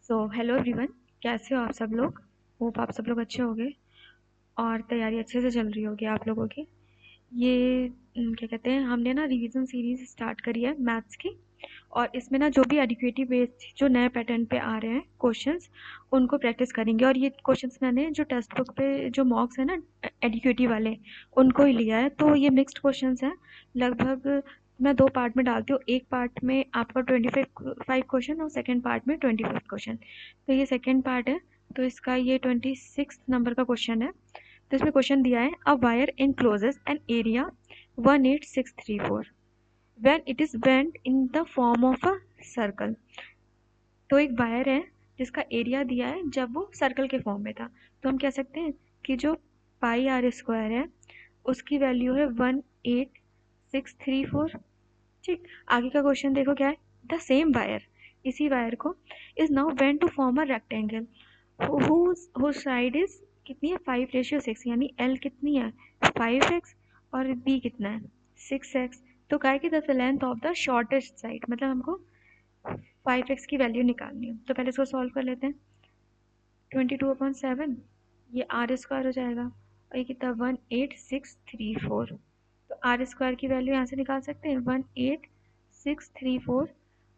Hello everyone. कैसे हो आप सब लोग? होप आप सब लोग अच्छे होंगे और तैयारी अच्छे से चल रही होगी आप लोगों की। ये क्या कहते हैं, हमने ना रिवीजन सीरीज स्टार्ट करी है मैथ्स की। और इसमें ना जो भी एडिक्वेटिव बेस्ड जो नए पैटर्न पे आ रहे हैं क्वेश्चंस, उनको प्रैक्टिस करेंगे। और ये क्वेश्चंस मैंने जो टेक्स्ट बुक पे जो मॉक्स है ना एडिक्वेटिव वाले, उनको ही लिया है। तो ये मिक्स्ड क्वेश्चंस हैं। लगभग मैं दो पार्ट में डालती हूँ। एक पार्ट में आपका 25 क्वेश्चन और सेकेंड पार्ट में 25 क्वेश्चन। तो ये सेकेंड पार्ट है। तो इसका ये 26 नंबर का क्वेश्चन है। तो इसमें क्वेश्चन दिया है, a wire encloses an area 18634 when it is bent in the form of a circle। तो एक वायर है जिसका एरिया दिया है जब वो सर्कल के फॉर्म में था। तो हम कह सकते हैं कि जो पाई आर स्क्वायर है उसकी वैल्यू है 18634। ठीक, आगे का क्वेश्चन देखो क्या है। द सेम वायर, इसी वायर को, is now bent to form a rectangle whose side is कितनी है 5:6, यानी एल कितनी है 5x और बी कितना है 6x। तो क्या है कि the length of the shortest side, मतलब हमको 5x की वैल्यू निकालनी है। तो पहले इसको सॉल्व कर लेते हैं। 22/7 ये आर स्क्वायर हो जाएगा और ये कितना 18634। तो आर स्क्वायर की वैल्यू यहाँ से निकाल सकते हैं 18634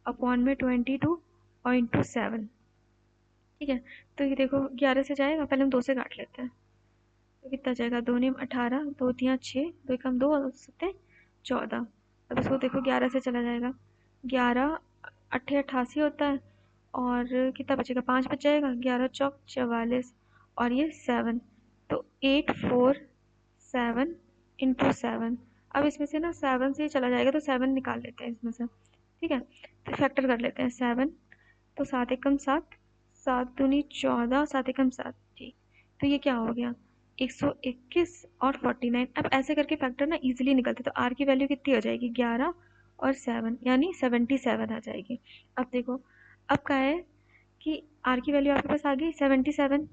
अपॉन में 22 और इंटू 7। ठीक है, तो ये देखो 11 से जाएगा, पहले हम 2 से काट लेते हैं। तो कितना जाएगा, 2 ने 18, 2 तियाँ 6, 2 एकम 2 और 7 14। अब इसको देखो 11 से चला जाएगा, 11 8 88 होता है और कितना बचेगा 5 बच जाएगा, 11 चौक 44 और ये 7। तो 847 इंटू 7। अब इसमें से ना 7 से ही चला जाएगा तो 7 निकाल लेते हैं इसमें से। ठीक है, तो फैक्टर कर लेते हैं 7। तो 7 एकम 7, 7 दूनी 14, 7 एकम 7। ठीक, तो ये क्या हो गया 121 और 49। अब ऐसे करके फैक्टर ना इजीली निकलते। तो आर की वैल्यू कितनी हो जाएगी 11 और 7 यानी 77 आ जाएगी। अब देखो, अब क्या है कि आर की वैल्यू आपके पास आ गई 77।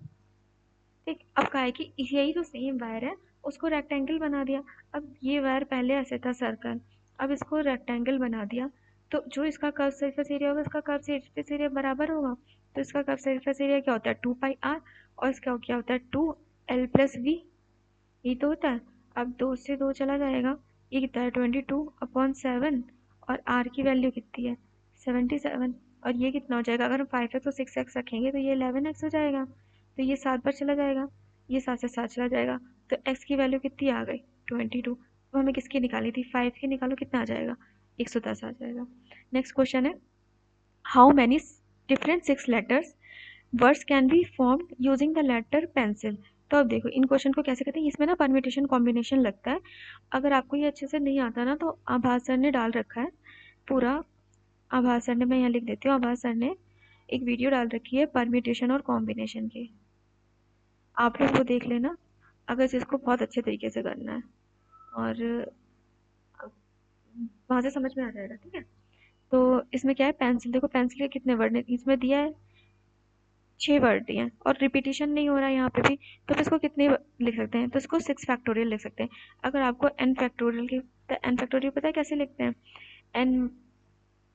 ठीक, अब क्या है कि यही जो सेम वायर है उसको रेक्टेंगल बना दिया। अब ये वायर पहले ऐसे था सर्कल, अब इसको रेक्टेंगल बना दिया। तो जो इसका कर्व सरफेस एरिया होगा इसका कर्व सरफेस एरिया बराबर होगा। तो इसका कर्व सरफेस एरिया क्या होता है 2πr और इसका क्या होता है 2l+v। ये तो होता है। अब 2 से 2 चला जाएगा, ये कितना है 22/7 और r की वैल्यू कितनी है 77। और ये कितना हो जाएगा, अगर हम 5x और 6x रखेंगे तो ये 11x हो जाएगा। तो ये 7 पर चला जाएगा, ये 7 से 7 चला जाएगा। तो x की वैल्यू कितनी आ गई 22। अब हमें किसकी निकाली थी 5 की, निकालो कितना आ जाएगा 110 आ जाएगा। नेक्स्ट क्वेश्चन है, how many different 6 letters words can be formed using the letter pencil. तो अब देखो इन क्वेश्चन को कैसे करते हैं, इसमें ना परम्यूटेशन कॉम्बिनेशन लगता है। अगर आपको ये अच्छे से नहीं आता ना तो आभास सर ने डाल रखा है पूरा। आभास सर ने, मैं यहाँ लिख देती हूँ, आभास सर ने एक वीडियो डाल रखी है परम्यूटेशन और कॉम्बिनेशन की, आप लोग वो देख लेना अगर जिसको बहुत अच्छे तरीके से करना है, और वहाँ से समझ में आ जाएगा। ठीक है, तो इसमें क्या है पेंसिल, देखो पेंसिल के कितने वर्ड इसमें दिया है 6 वर्ड दिए हैं और रिपीटिशन नहीं हो रहा है यहाँ पे भी। तो फिर इसको कितने लिख सकते हैं, तो इसको 6 फैक्टोरियल लिख सकते हैं। अगर आपको n फैक्टोरियल की, तो n फैक्टोरियल पता है कैसे लिखते हैं, n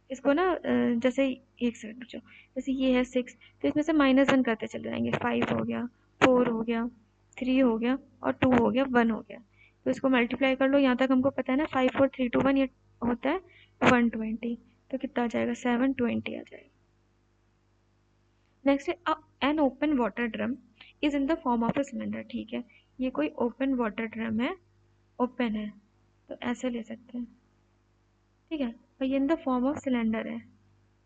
इसको ना जैसे एक सेकंड रुको, जैसे ये है 6 तो इसमें से -1 करते चले जाएंगे। 5 हो गया, 4 हो गया, 3 हो गया और 2 हो गया, 1 हो गया। तो इसको मल्टीप्लाई कर लो, यहाँ तक हमको पता है ना 5 4 3 2 1 ये होता है 120। तो कितना आ जाएगा 720 आ जाएगा। नेक्स्ट है an open water drum is in the form of a cylinder. ठीक है, ये कोई ओपन वाटर ड्रम है, ओपन है तो ऐसे ले सकते हैं। ठीक है, और ये in the form of cylinder है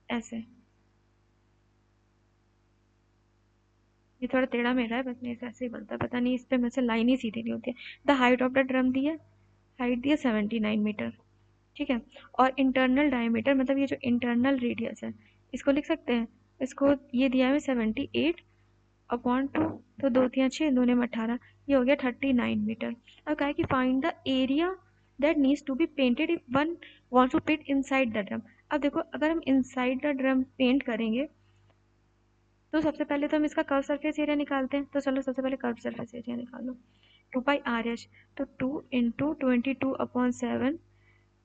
ऐसे। ये थोड़ा टेढ़ा मेढ़ा है, बस मेरे से ऐसे ही बनता है, पता नहीं इस पे मेरे से लाइन ही सीधी नहीं होती है। The height of the drum दी है, हाइट दी है 79 मीटर। ठीक है, और इंटरनल डायमीटर मतलब ये जो इंटरनल रेडियस है इसको लिख सकते हैं। इसको ये दिया है 78/2, तो 2 तियाँ 6, 2 ने 18, ये हो गया 39 मीटर। अब कहा है कि find the area that needs to be painted if one wants to paint inside the drum. अब देखो अगर हम इनसाइड द ड्रम पेंट करेंगे तो सबसे पहले तो हम इसका कर्व सरफेस एरिया निकालते हैं। तो चलो सबसे पहले कर्व सरफेस एरिया निकालो, 2πr/h। तो 2 इंटू 22/7,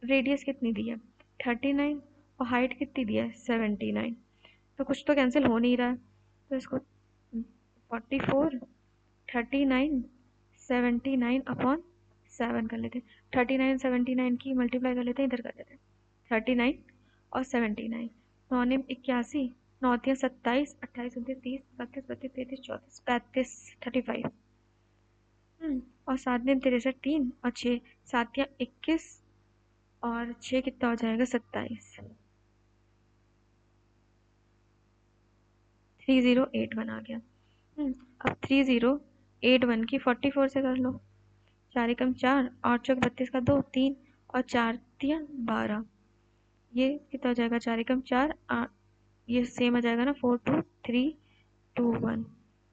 रेडियस कितनी दी है 39 और हाइट कितनी दी है 79। तो कुछ तो कैंसिल हो नहीं रहा है, तो इसको 44 39 79 अपॉन 7 कर लेते हैं। 39 79 की मल्टीप्लाई कर लेते हैं, इधर कर लेते हैं 39 और 79। 9 81, 9 27, 28 29 30 32 32 33 34 35 35। और 7 63 3 और 6 7 21 और 6 कितना हो जाएगा 27। 3081 आ गया। अब 3081 की 44 से कर लो। 4 एकम 4, 8 चौक 32 का 2 3 और 4 तिया 12। ये कितना हो जाएगा 4 एकम 4, ये सेम आ जाएगा ना 4 2 3 2 1।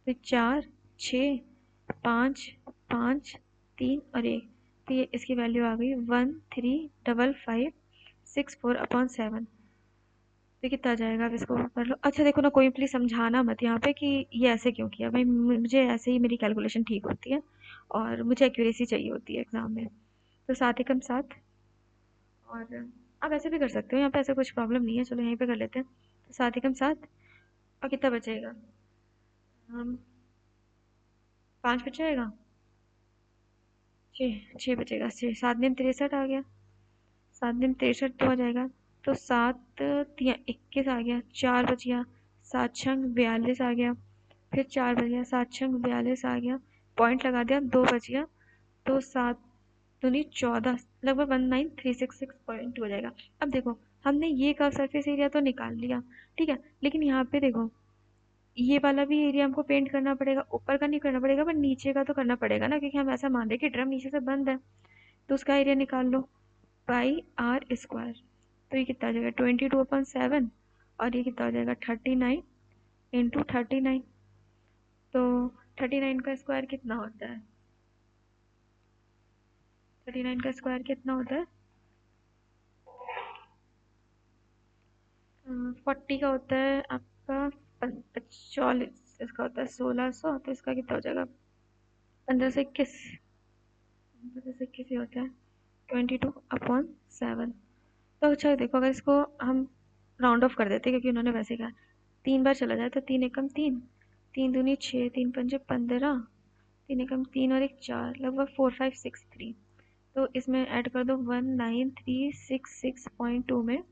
फिर 4 6 5 5 3 और 1, तो ये इसकी वैल्यू आ गई 1355 तो कितना आ जाएगा। अब इसको कर लो। अच्छा देखो ना, कोई प्लीज समझाना मत यहाँ पे कि ये ऐसे क्यों किया भाई, मुझे ऐसे ही मेरी कैलकुलेशन ठीक होती है और मुझे एक्यूरेसी चाहिए होती है एग्जाम में। तो 7 एकम 7, और आप ऐसे भी कर सकते हो, यहाँ पे ऐसा कुछ प्रॉब्लम नहीं है, चलो यहीं पे कर लेते हैं। तो 7 एकम 7 और कितना बचेगा, हम 5 बचेगा, 6 बचेगा, 6 7 दिन 63 आ गया। 7 दिन 63 तो आ जाएगा, तो 7 तिया 21 आ गया, 4 बच गया, 7 छंग 42 आ गया, फिर 4 बच गया, 7 छंग 42 आ गया, पॉइंट लगा दिया, 2 बच गया, तो 7 दूनी 14, लगभग 19366.2 हो जाएगा। अब देखो, हमने ये कर्व सरफेस एरिया तो निकाल लिया, ठीक है, लेकिन यहाँ पे देखो ये वाला भी एरिया हमको पेंट करना पड़ेगा, ऊपर का नहीं करना पड़ेगा पर नीचे का तो करना पड़ेगा ना, क्योंकि हम ऐसा मान रहे हैं कि ड्रम नीचे से बंद है। तो उसका एरिया निकाल लो, पाई आर स्क्वायर। तो ये कितना आ जाएगा 22/7, और ये कितना हो जाएगा 39 इंटू 39। तो 39 का स्क्वायर कितना होता है, 39 का स्क्वायर कितना होता है, 40 का होता है आपका 45, इसका होता है 1600, तो इसका कितना हो जाएगा 1521, 1521 ही होता है 22/7। तो अच्छा देखो, अगर इसको हम राउंड ऑफ कर देते क्योंकि उन्होंने वैसे कहा 3 बार चला जाए, तो 3 एकम 3, 3 दूनी 6, 3 पंजे 15, 3 एकम 3 और 1 4, लगभग 4563। तो इसमें ऐड कर दो 19366.2 में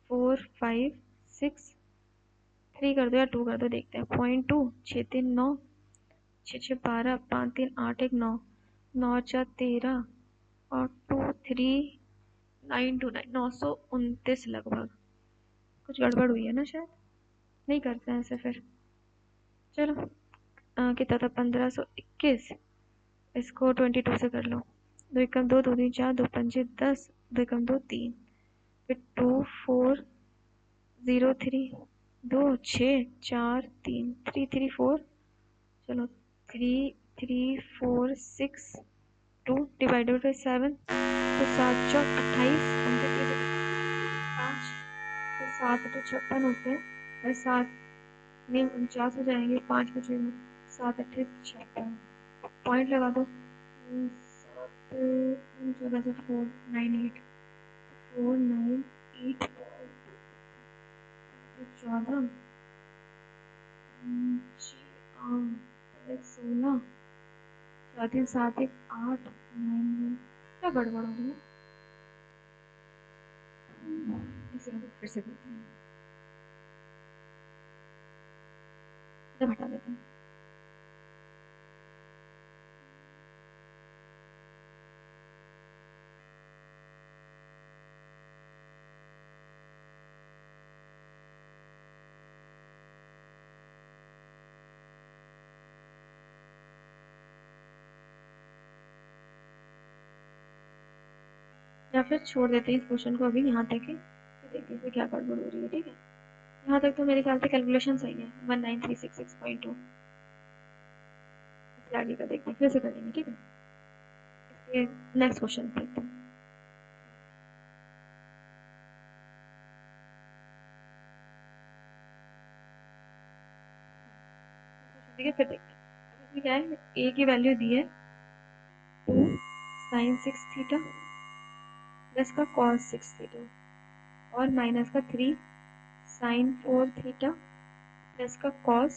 4563 कर दो या 2 कर दो, देखते हैं। 0.2, 6 3 9, 6 6 12, 5 3 8 1 9, 9 4 13 और 23929, 929 लगभग। कुछ गड़बड़ हुई है ना शायद, नहीं करते हैं ऐसे फिर। चलो कितना था 1521, इसको 22 से कर लो। 2 एकम 2, 2 3 4, 2 पंजे 10, 2 एकम 2 3, फिर 2403, 2 6 4 3 3 3 4, चलो 3346 डिवाइडेड बाई 7, तो 7 चौक 28, 5, तो 7 8 56 होते हैं, और 7 में 49 हो जाएंगे, 5 बचेगा, 7 8 56, पॉइंट लगा दो। 7 14 से 4 9 8 14, 16, 4 3 7 1 8 9 क्या गड़बड़ हो रही है, इसे फिर से करते हैं, इसे हटा देते हैं। या फिर छोड़ देते हैं इस क्वेश्चन को अभी यहाँ तक ही, तो देखते हैं क्या गड़बड़ हो रही है, ठीक है। यहाँ तक तो मेरे ख्याल से कैलकुलेशन सही है, 19366.2। इससे आगे का देखते हैं, फिर से करेंगे, ठीक है। इसके नेक्स्ट क्वेश्चन देखते हैं, ठीक है, फिर देखते हैं। इसमें क्या है, ए की वैल्यू दी है 2 sin 6 थीटा प्लस का cos 6 थीटा, और माइनस का 3 साइन 4 थीटा प्लस का कॉस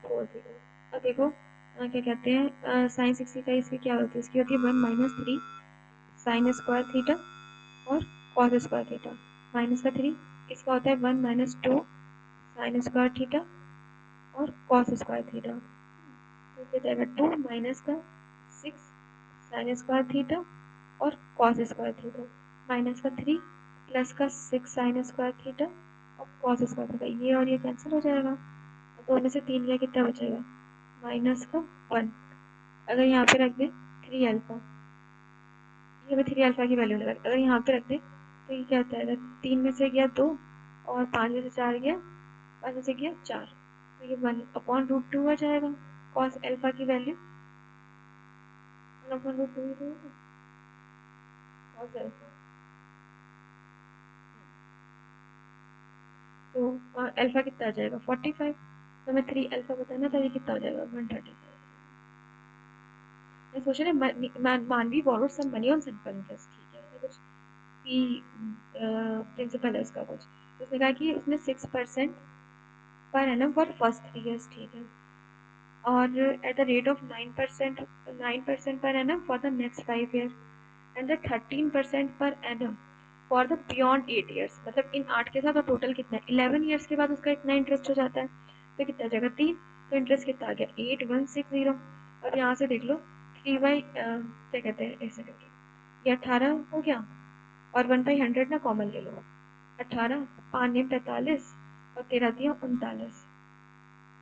4 थीटा। अब देखो क्या कहते हैं साइन 60 का इसकी क्या होती है, इसकी होती है 1 माइनस 3 साइन स्क्वायर थीटा और कॉस स्क्वायर थीटा माइनस का 3, इसका होता है 1 माइनस 2 साइन स्क्वायर थीटा और कॉस स्क्वायर थीटा। तो क्या जाएगा 2 माइनस का 6 साइन स्क्वायर थीटा और कॉस स्क्वायर थीटा माइनस का 3 प्लस का 6 साइन स्क्वायर थीटा और कॉस स्क्वायर थीटा। ये और ये कैंसिल हो जाएगा, दो में से 3 गया, कितना बचेगा माइनस का 1। अगर यहाँ पे रख दे 3 अल्फा, ये हमें 3 अल्फा की वैल्यू लगा, अगर यहाँ पे रख दे तो ये क्या होता है 3 में से गया 2 और 5 में से 4 गया, 5 में से गया 4, तो ये 1/√2 आ जाएगा कॉस अल्फा की वैल्यू 1/√2 ही तो होगा कॉस अल्फा। तो अल्फा कितना आ जाएगा 45, तो हमें 3 अल्फा बताना था, ये कितना हो जाएगा 135। मैं सोच रही Manvi borrowed some money on simple interest, ठीक है, ऐसा कुछ पी प्रिंसिपल है इसका कुछ, तो उसने कहा कि उसने 6% per annum for first 3 years, ठीक है, और at the rate of 9% per annum for the next 5 years and the 13% per annum for the beyond 8 years। मतलब इन 8 के साथ और टोटल कितना है 11 years के बाद उसका इतना इंटरेस्ट हो जाता है, तो कितना जाएगा 3, तो इंटरेस्ट कितना आ गया 8160। और यहाँ से देख लो 3 बाई क्या कहते हैं ऐसे करके, ये 18 हो गया और 1/100 ना कॉमन ले लो, 18 5 9 45 और 13 दिया 39,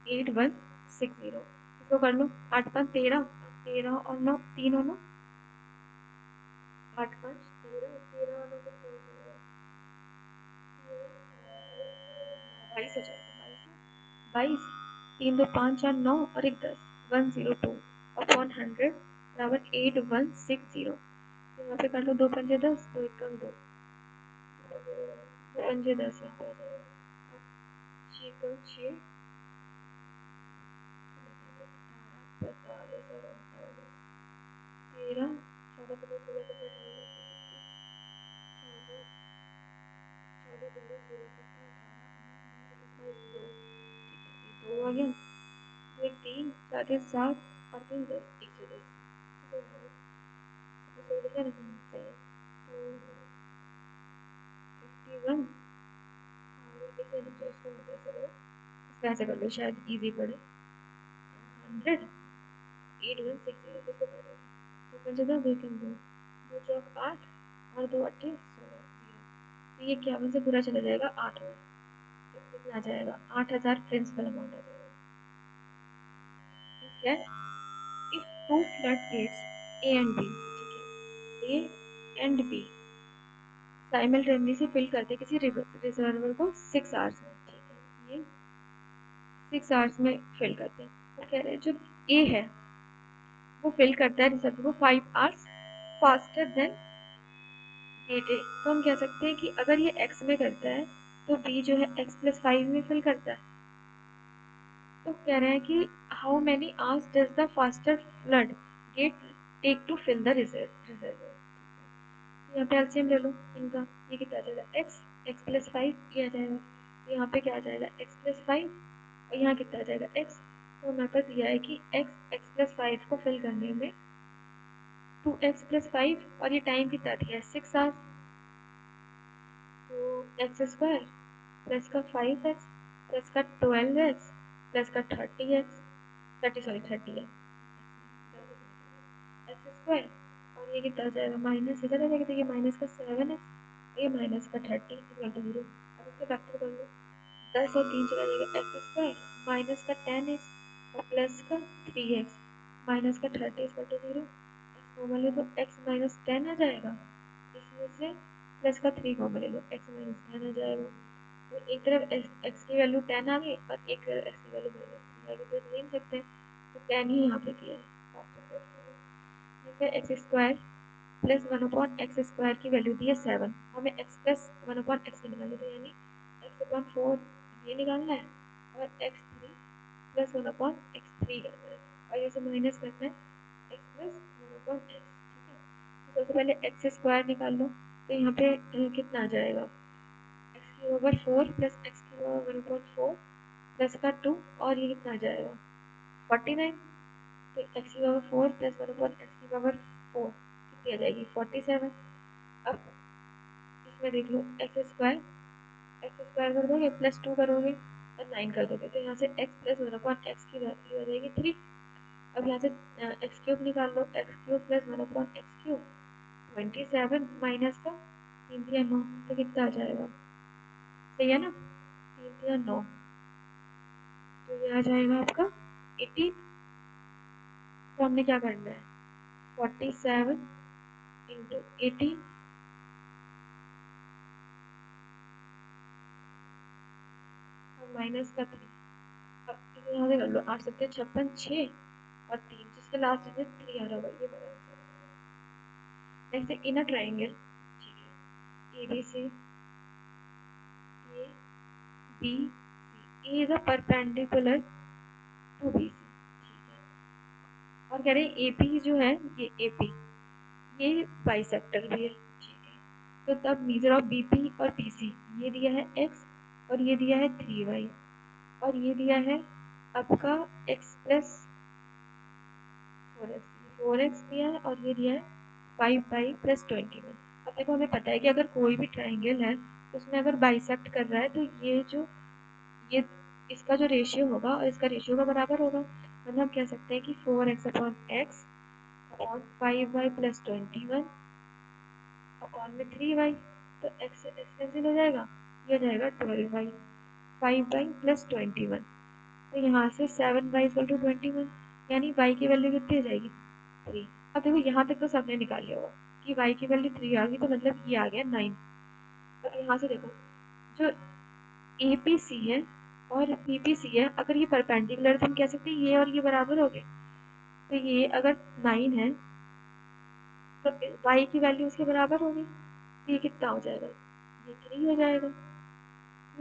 8160। इसको कर लो 8 5 13, 13 और 9 3 और 9 8 5 13, 13 और 9 कितना हो जाएगा 22 हो जाएगा, 22 3 2 5 4 9 और एक 10 102 अपॉन 100 बराबर 8160। तो यहाँ पे कर लो 2 पंजे 10, 2 एकम 2, 2 पंजे 10 यहाँ पे आ जाएगा 6 एकम 6 45 और 39 13 14 15 16 17 18 19 20 14 16 16 17 18 19 2, ठीक है ये 2 आ गया, 2 एक 3 4 3 7 और 3 10 110, ठीक है तो सही लिखा ना, सही है। तो 51 और इसे नीचे इसको नीचे ऐसे करो, इसको ऐसे कर लो शायद इजी पड़े, 100 8160 इसको कर दो, तो पंजे 10 2 कम 2 2 चौक 8 और 2 अट्ठे 16 0, तो ये 51 से पूरा चला जाएगा 8 में, तो कितना आ जाएगा 8000 प्रिंसिपल अमाउंट आ जाएगा। ठीक है, if two floodgates A and B, ठीक है, A and B simultaneously fill करते किसी रिजर्वर को 6 आवर्स में, ठीक है, ये 6 आवर्स में फिल करते हैं, वो कह रहे हैं जो ए है वो फिल करता है रिजर्वर को 5 hours faster than gate A. तो हम कह सकते हैं कि अगर ये एक्स में करता है तो बी जो है x+5 में फिल करता है। तो कह रहे हैं कि how many hours does the faster flood gate take to fill the reservoir. यहाँ पे एलसीएम ले लो इनका, ये कितना आ जाएगा x+5 ये आ जाएगा, तो यहाँ पे क्या आ जाएगा x+5 और यहाँ कितना आ जाएगा x। तो हमारे पास दिया है कि x+5 को फिल करने में 2x+5 और ये टाइम कितना दिया है 6 आवर्स, तो x² प्लस का 5x प्लस का 12x प्लस का 30x 30 है x² और ये कितना आ जाएगा माइनस इधर आ जाएगा, तो ये माइनस का 7x और ये माइनस का 30 इक्वल टू 0। अब इसको फैक्टर कर लो, 10 और 3 चला जाएगा x² माइनस का 10x और प्लस का 3x माइनस का 30 इक्वल टू 0। x कॉमन ले तो x माइनस 10 आ जाएगा, इसमें से प्लस का 3 कॉमन ले लो x माइनस 10 आ जाएगा। तो एक तरफ x की वैल्यू 10 आ गई और एक तरफ x की वैल्यू माइनस 3 आ गई, तो ले सकते हैं, तो 10 ही यहाँ पे दिया है। फिर x² प्लस 1/x² की वैल्यू दी है 7, हमें x प्लस 1/x निकालना है, यानी x/4 ये निकालना है और x3 प्लस 1/x3 करना है, और ये से माइनस करना है x प्लस 1/x, ठीक है। तो सबसे पहले x² निकाल लो, तो यहाँ पे कितना आ जाएगा x Q over 4 plus x Q over 4 plus का 2 और ये कितना आ जाएगा 49। तो एक्स की पावर 4 प्लस 1 एक्स की पावर 4 कितनी आ जाएगी 47। अब इसमें देख लो एक्स स्क्वायर कर दोगे प्लस 2 करोगे और 9 कर दोगे तो यहाँ से x प्लस 1 एक्स की वैल्यू आ जाएगी 3। अब यहाँ से एक्स क्यूब निकाल लो x cube plus 1 x cube 27 minus का 3 3 9 तो कितना आ जाएगा सही है ना 3 3 9 तो ये आ जाएगा आपका 18। तो हमने क्या करना है 47 इंटू 18 और माइनस का 3। अब इसे यहाँ से कर लो 8 7 56 6 और 3 जिसके लास्ट में 3 आ रहा होगा ये बड़ा answer. Next in a triangle ठीक है ABC A B C A is a perpendicular to BC ठीक है और कह रहे हैं AP जो है ये AP ये बाइसेक्टर भी है ठीक है। तो तब मेजर ऑफ BP और PC ये दिया है x और ये दिया है 3y और ये दिया है आपका x प्लस 4x दिया है और ये दिया है 5y प्लस 21। अब देखो हमें पता है कि अगर कोई भी ट्राइंगल है उसमें अगर बाइसेक्ट कर रहा है तो ये इसका जो रेशियो होगा और इसका रेशियो का बराबर होगा मतलब हम कह सकते हैं कि 4x upon x upon 5y plus 21 upon में 3y तो x कैंसिल हो जाएगा ये हो जाएगा 12y 5y प्लस 21 तो यहाँ से 7y इक्वल टू 21 यानी y की वैल्यू कितनी हो जाएगी 3। अब देखो यहाँ तक तो सबने निकाल लिया होगा कि y की वैल्यू 3 आ गई तो मतलब ये आ गया 9। और यहाँ से देखो जो APC है और BPC है अगर ये परपेंडिकुलर तो हम कह सकते हैं ये और ये बराबर हो गए। तो ये अगर 9 है तो y की वैल्यू उसके बराबर होगी तो ये कितना हो जाएगा ये 3 हो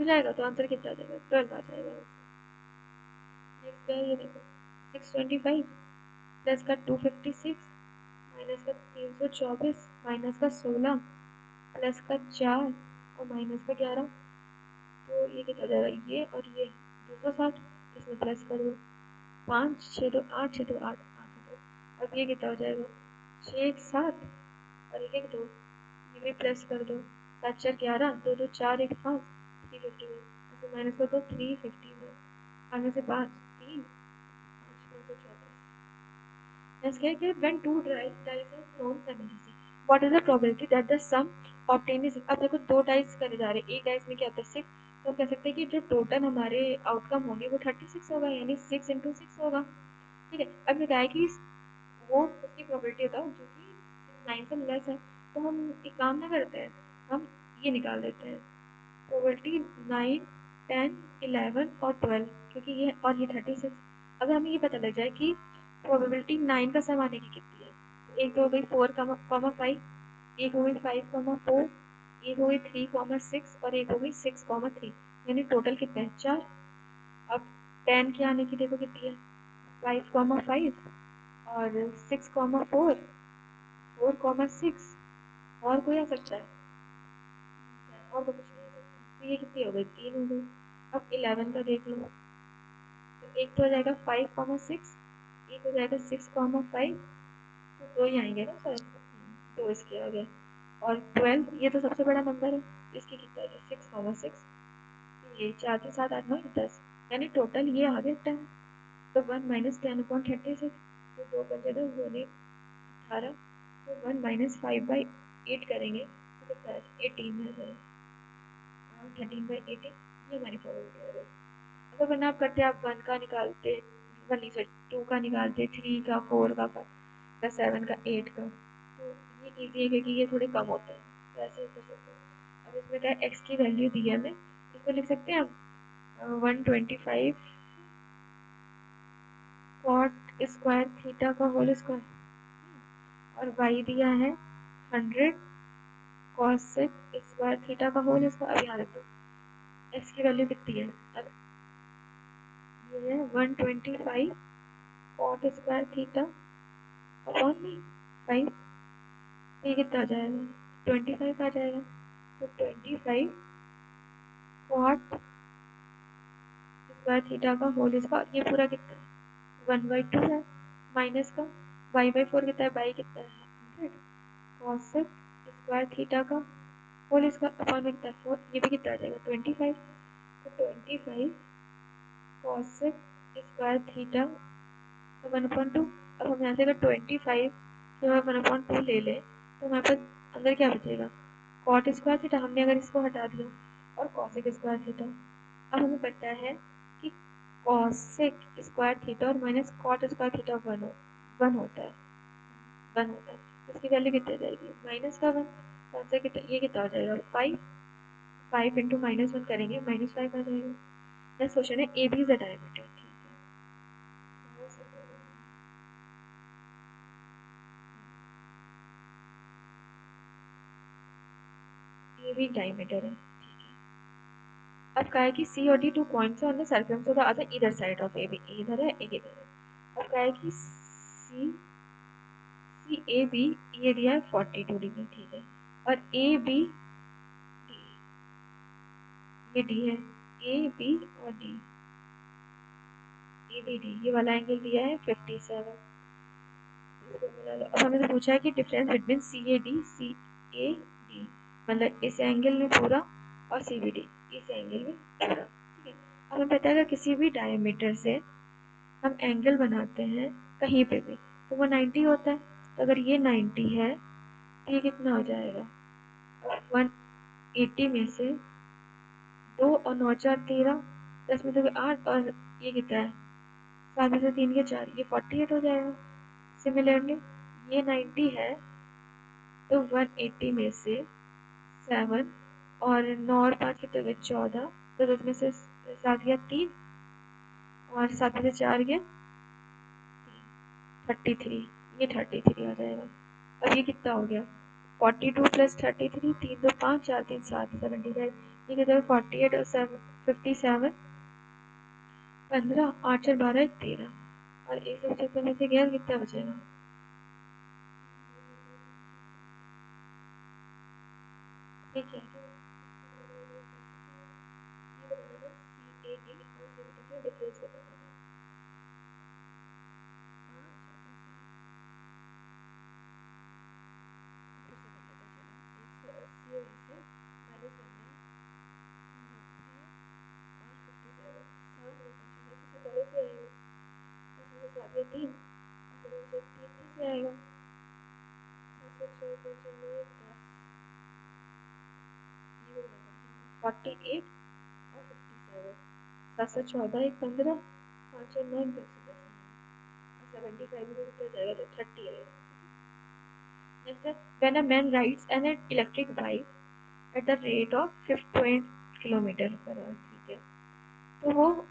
जाएगा तो आंसर कितना आ जाएगा 12 आ जाएगा। नेक्स्ट है ये देखो 625 प्लस का 256 माइनस का 324 माइनस का 16 प्लस का 4 और माइनस का 11 तो ये कितना हो जाएगा ये और ये 260 इसमें प्लस कर दो 5 6 2 8 6 2 8 8 2 अब ये कितना हो जाएगा 6 1 7 और 1 1 2 ये भी प्लस कर दो 7 4 11 2 2 4 1 5 351 ऐसे माइनस कर दो 351 आगे से 5 3 5 9 24। Let's calculate when two dice are thrown simultaneously. What is the probability that the sum obtained is? अब देखो दो डाइस करे जा रहे हैं एक डाइस में क्या होता है 6 तो हम कह सकते हैं कि जो टोटल हमारे आउटकम होंगे वो 36 होगा यानी 6 इंटू 6 होगा ठीक है। अब ये है कि वो उसकी प्रोबेबिलिटी बताओ जो कि 9 से लेस है तो हम एक काम ना करते हैं हम ये निकाल देते हैं प्रोबेबिलिटी 9 10 11 और 12 क्योंकि ये और ये 36 अगर हमें ये पता लग जाए कि प्रोबेबिलिटी 9 का सम आने की कितनी है तो एक तो हो गई 4 कॉमा 5 एक हो गई 5 कॉमा 4 एक हो गई 3 कॉमा 6 और एक हो गई 6 कॉमा 3 यानी टोटल कितने हैं 4। अब 10 के आने की देखो कितनी है 5 कॉमा 5 और 6 कॉमा 4 4 कॉमा 6 और कोई आ सकता है और तो कुछ नहीं आ सकता तो ये कितनी हो गई 3 हो गई। अब 11 का देख लो तो एक तो हो जाएगा 5 कॉमा 6 एक हो जाएगा 6 कॉमा 5 तो दो ही आएंगे ना सर तो इसके आ गए और 12 ये तो सबसे बड़ा नंबर है इसकी कितना है 6 कॉमा 6 ये 4 के साथ 8 9 10 यानी टोटल ये आ गया 10 तो 1 माइनस 10 अपॉन 36 तो 2 बचे 10 2 ने 18 तो 1 माइनस 5 बाई 8 करेंगे तो कितना है 18 है सर 13 बाई 18 ये हमारी प्रोबेबिलिटी आ गई। अगर वरना आप करते आप 1 का निकालते 1 नहीं सॉरी 2 का निकालते 3 का 4 का 5 का 7 का 8 का तो ये कीजिए क्योंकि ये थोड़े कम होते हैं तो ऐसे कर सकते हैं। अब इसमें क्या है एक्स की वैल्यू दी है हमें इसको लिख सकते हैं हम 125 कॉट स्क्वायर थीटा का होल स्क्वायर और वाई दिया है 100 कॉसेक स्क्वायर थीटा का होल स्क्वायर। अब यहाँ रख दो एक्स की वैल्यू कितनी है अब ये है 125 कॉट स्क्वायर थीटा अपॉन में 5 ये कितना आ जाएगा 25 आ जाएगा तो 25 कॉट स्क्वायर थीटा का होल स्क्वायर, ये पूरा कितना है 1/2 है, माइनस का y/4 कितना है, बाई कितना है 100, कॉसेक स्क्वायर थीटा का होल स्क्वायर अपॉन में कितना है 4, ये भी कितना आ जाएगा 25, तो 25 कॉसेक स्क्वायर थीटा 1/2। अब हम यहाँ से अगर 25 जो है 1/2 ले लें तो हमारे पास अंदर क्या बचेगा, कॉट स्क्वायर थीटा, हमने अगर इसको हटा दिया, और कॉसेक स्क्वायर थीटा। अब हमें पता है कि कॉसेक स्क्वायर थीटा और minus cot square theta one होता है, तो इसकी वैल्यू कितनी आ जाएगी माइनस का 1, तो आंसर कितना, ये कितना हो जाएगा 5, 5 इंटू -1 करेंगे -5 आ जाएगा। नेक्स्ट क्वेश्चन है A B is a diameter, A B diameter है। अब कहा है कि सी और D 2 points on the circumference of the other either side of A B, इधर है एक इधर है। अब कहा है कि सी सी ए बी ये दिया है 42 डिग्री, ठीक है, और ए बी ये डी है, ए बी और डी ए बी डी ये वाला एंगल दिया है 57। अब हमें से पूछा है कि difference between C A D, मतलब इस एंगल में पूरा और सी बी डी इस एंगल में पूरा, ठीक है। अब हमें पता है अगर किसी भी डायमीटर से हम एंगल बनाते हैं कहीं पे भी तो वो 90 होता है, तो अगर ये 90 है तो ये कितना हो जाएगा 180 में से 2 और 9 4 13, 10 में से 8 और ये कितना है 7 में से 3 के 4, ये 48 हो जाएगा। सिमिलरली ये 90 है तो 180 में से 7 और 9 और 5 कितने हो गए 14, तो 10 में से 7 गया 3 और 7 में से 4 गया 33, ये 33 आ जाएगा। अब ये कितना हो गया 42 प्लस 33, 3 2 5 4 3 7 75, ये कितना 48 और 57 15 8 4 12 13, और 175 में से गया कितना बचेगा, ठीक है डिफरेंस बताना है। तीन से आएगा 48 और 57, 714 एक 15 5 और 9 10 और 75 में कितना जाएगा तो 30 आएगा। नेक्स्ट है when a man rides an electric bike at the rate of 15 kilometre per hour, ठीक है, तो वो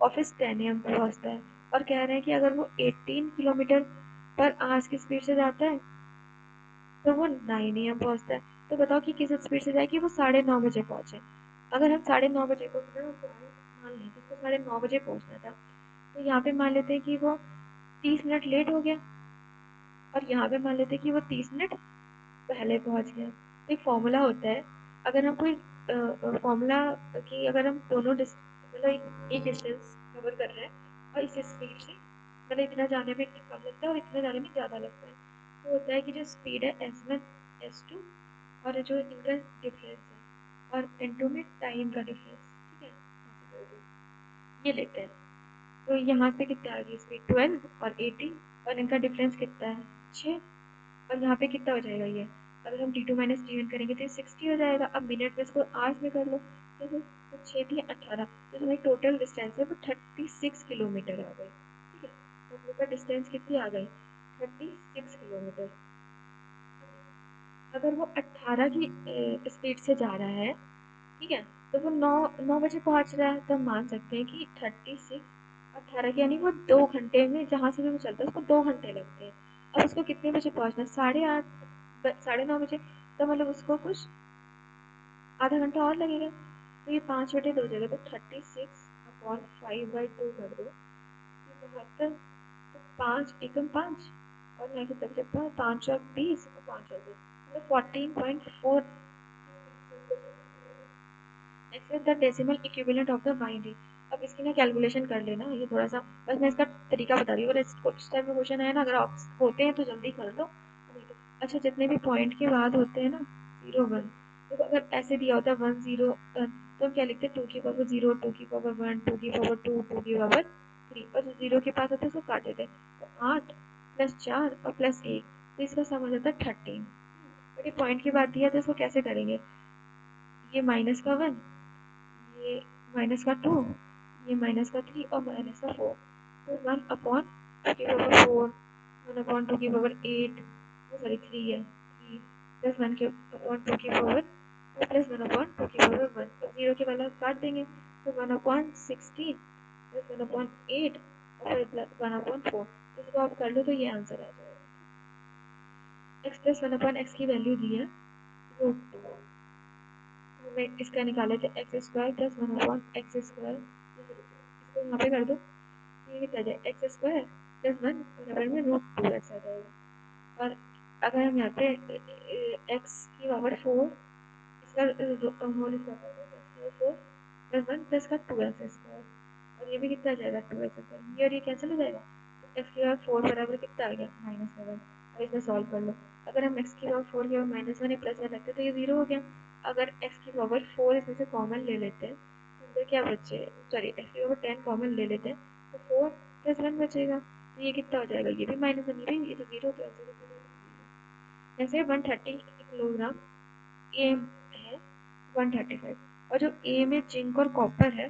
ऑफिस 10 AM पे पहुंचता है और कह रहे हैं कि अगर वो 18 किलोमीटर पर आवर्स की स्पीड से जाता है तो वो 9 AM पहुंचता है। तो बताओ कि किस स्पीड से जाए कि वो 9:30 बजे पहुंचे। अगर हम 9:30 बजे को मान लें कि उसको 9:30 बजे पहुंचना था, तो यहाँ पे मान लेते हैं कि वो 30 मिनट लेट हो गया और यहाँ पे मान लेते हैं कि वो 30 मिनट पहले पहुंच गया। तो एक फॉर्मूला होता है, अगर हम कोई फॉर्मूला कि अगर हम दोनों मतलब एक डिस्टेंस कवर कर रहे हैं और इस स्पीड से मतलब इतना जाने में कम लगता है और इतना जाने में ज़्यादा लगता है, तो होता है कि जो स्पीड है S1 S2 और जो इनका डिफरेंस है और N2 में टाइम का डिफरेंस, ठीक है, ये लेते हैं। तो यहाँ पे कितना आ गई स्पीड 12 और 80 और इनका डिफरेंस कितना है 6, और यहाँ पे कितना हो जाएगा ये, अगर हम D2 माइनस D1 करेंगे तो 60 हो जाएगा। अब मिनट में इसको आवर्स में कर लो, ठीक है, तो 6 दिए 18, तो हमारी टोटल डिस्टेंस है वो 36 किलोमीटर आ गई, ठीक है, तो हम लोग का डिस्टेंस कितनी आ गई 36 किलोमीटर। अगर वो 18 की स्पीड से जा रहा है, ठीक है, तो वो 9 बजे पहुंच रहा है, तो हम मान सकते हैं कि 36 18 के यानी वो 2 घंटे में जहाँ से भी वो चलता है उसको 2 घंटे लगते हैं। अब उसको कितने बजे पहुंचना है 8:30 9:30 बजे, तो मतलब उसको कुछ आधा घंटा और लगेगा, तो ये 5/2 जगह तो 36/5/2 कर दो, 72, तो 5 एकम 5 और यहाँ की तरफ 5 और 20 और 5 और 2 मतलब 14.4। X is the decimal equivalent of the binary. अब इसकी ना कैलकुलेशन कर लेना, ये थोड़ा सा बस मैं इसका तरीका बता रही हूँ। अगर इस टाइप में क्वेश्चन आया ना, अगर आप होते हैं तो जल्दी कर लो, नहीं तो अच्छा जितने भी पॉइंट के बाद होते हैं ना 0 1, तो अगर ऐसे दिया होता है 1 0 तो हम क्या लिखते हैं 2 की पावर 0, 2 की पावर 1, 2 की पावर 2, 2 की पावर 3, और जो 0 के पास होते हैं उसको काट देते हैं। तो 8 प्लस 4 और प्लस 1, तो इसका सम हो जाता है 13। बट ये पॉइंट की बात दिया तो इसको कैसे करेंगे, ये माइनस का 1, ये माइनस का 2, ये माइनस का 3 और माइनस का 4, तो 1 अपॉन 2 की पावर 4, 1 अपॉन 2 की पावर 8, वो सॉरी 3 है, 3 प्लस 1 के अपॉन 2 की पावर 2 प्लस 1 अपॉन 2 की पावर 1, तो 0 के वाला काट देंगे, तो 1 अपॉन 16 प्लस 1 अपॉन 8 और फिर 1 अपॉन 4, इसको आप कर लो तो ये आंसर आ जाएगा। x प्लस 1 अपॉन एक्स की वैल्यू दी है रूट 2, हमें इसका निकाले थे x square plus 1 upon x square, इसको यहाँ पे कर दो, ये कितना आ जाएगा एक्स स्क्वायर प्लस 1 बराबर में रूट 2 एक्स आ जाएगा। और अगर हम यहाँ पे एक्स की पावर 4 इसका होल स्क्वायर कर देंगे, एक्स की पावर 4 प्लस 1 प्लस का 2 एक्स स्क्वायर, और ये भी कितना आ जाएगा 2 एक्स स्क्वायर, ये और ये कैंसिल हो जाएगा, तो एक्स की पावर 4 बराबर कितना आ गया -7। अब इसमें सॉल्व कर लो, अगर हम एक्स की पावर 4 की पावर -1 या प्लस 1 रखते तो ये 0 हो गया। अगर एक्स की पावर 4 इसमें से कॉमन ले लेते हैं तो अंदर क्या बचे, सॉरी एक्स की पावर 10 कॉमन ले लेते हैं तो 4 प्लस 1 बचेगा, तो ये कितना हो जाएगा, ये भी -1, ये भी, ये तो 0, तो आंसर कितना हो जाएगा। जैसे 130 किलोग्राम ए है 135, और जो ए में जिंक और कॉपर है